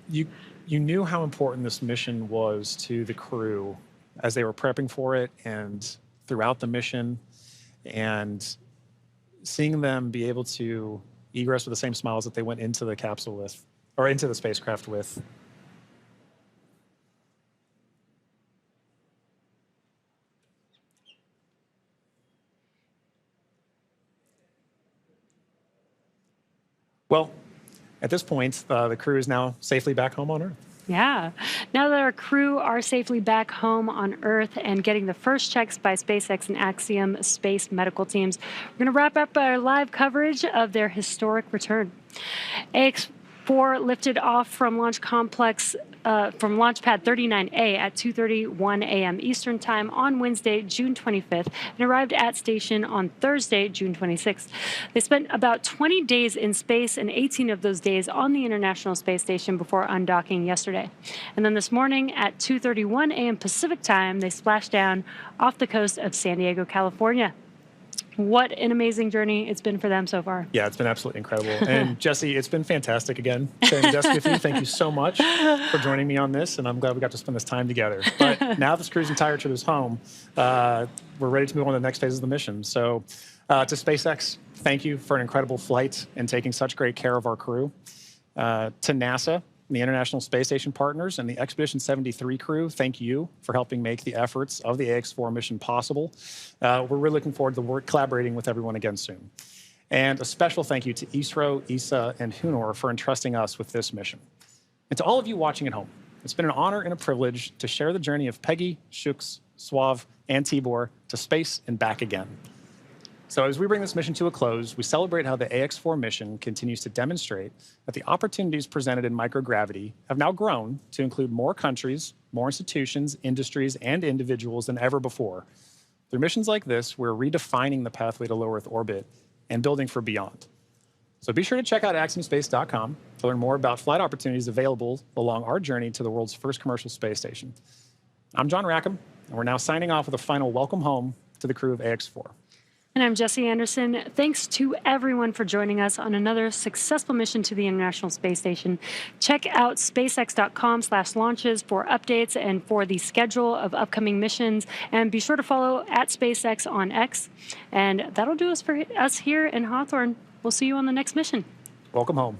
You knew how important this mission was to the crew as they were prepping for it and throughout the mission, and seeing them be able to egress with the same smiles that they went into the capsule with, or into the spacecraft with. Well, at this point, the crew is now safely back home on Earth. Yeah. Now that our crew are safely back home on Earth and getting the first checks by SpaceX and Axiom space medical teams, we're going to wrap up our live coverage of their historic return. AX-4 lifted off from Launch Complex from Launch Pad 39A at 2:31 a.m. Eastern Time on Wednesday, June 25th, and arrived at station on Thursday, June 26th. They spent about 20 days in space and 18 of those days on the International Space Station before undocking yesterday. And then this morning at 2:31 a.m. Pacific Time, they splashed down off the coast of San Diego, California. What an amazing journey it's been for them so far. Yeah, it's been absolutely incredible. And Jesse, it's been fantastic again sharing desk with you. Thank you so much for joining me on this, and I'm glad we got to spend this time together. But now this crew's entire trip is home, we're ready to move on to the next phase of the mission. So to SpaceX, thank you for an incredible flight and taking such great care of our crew. To NASA, the International Space Station partners, and the Expedition 73 crew, thank you for helping make the efforts of the AX-4 mission possible. We're really looking forward to collaborating with everyone again soon. And a special thank you to ISRO, ESA, and Hunor for entrusting us with this mission. And to all of you watching at home, it's been an honor and a privilege to share the journey of Peggy, Shux, Sław, and Tibor to space and back again. So as we bring this mission to a close, we celebrate how the AX-4 mission continues to demonstrate that the opportunities presented in microgravity have now grown to include more countries, more institutions, industries, and individuals than ever before. Through missions like this, we're redefining the pathway to low Earth orbit and building for beyond. So be sure to check out axiomspace.com to learn more about flight opportunities available along our journey to the world's first commercial space station. I'm John Rackham, and we're now signing off with a final welcome home to the crew of AX-4. And I'm Jesse Anderson. Thanks to everyone for joining us on another successful mission to the International Space Station. Check out spacex.com/launches for updates and for the schedule of upcoming missions. And be sure to follow at SpaceX on X. And that'll do us for us here in Hawthorne. We'll see you on the next mission. Welcome home.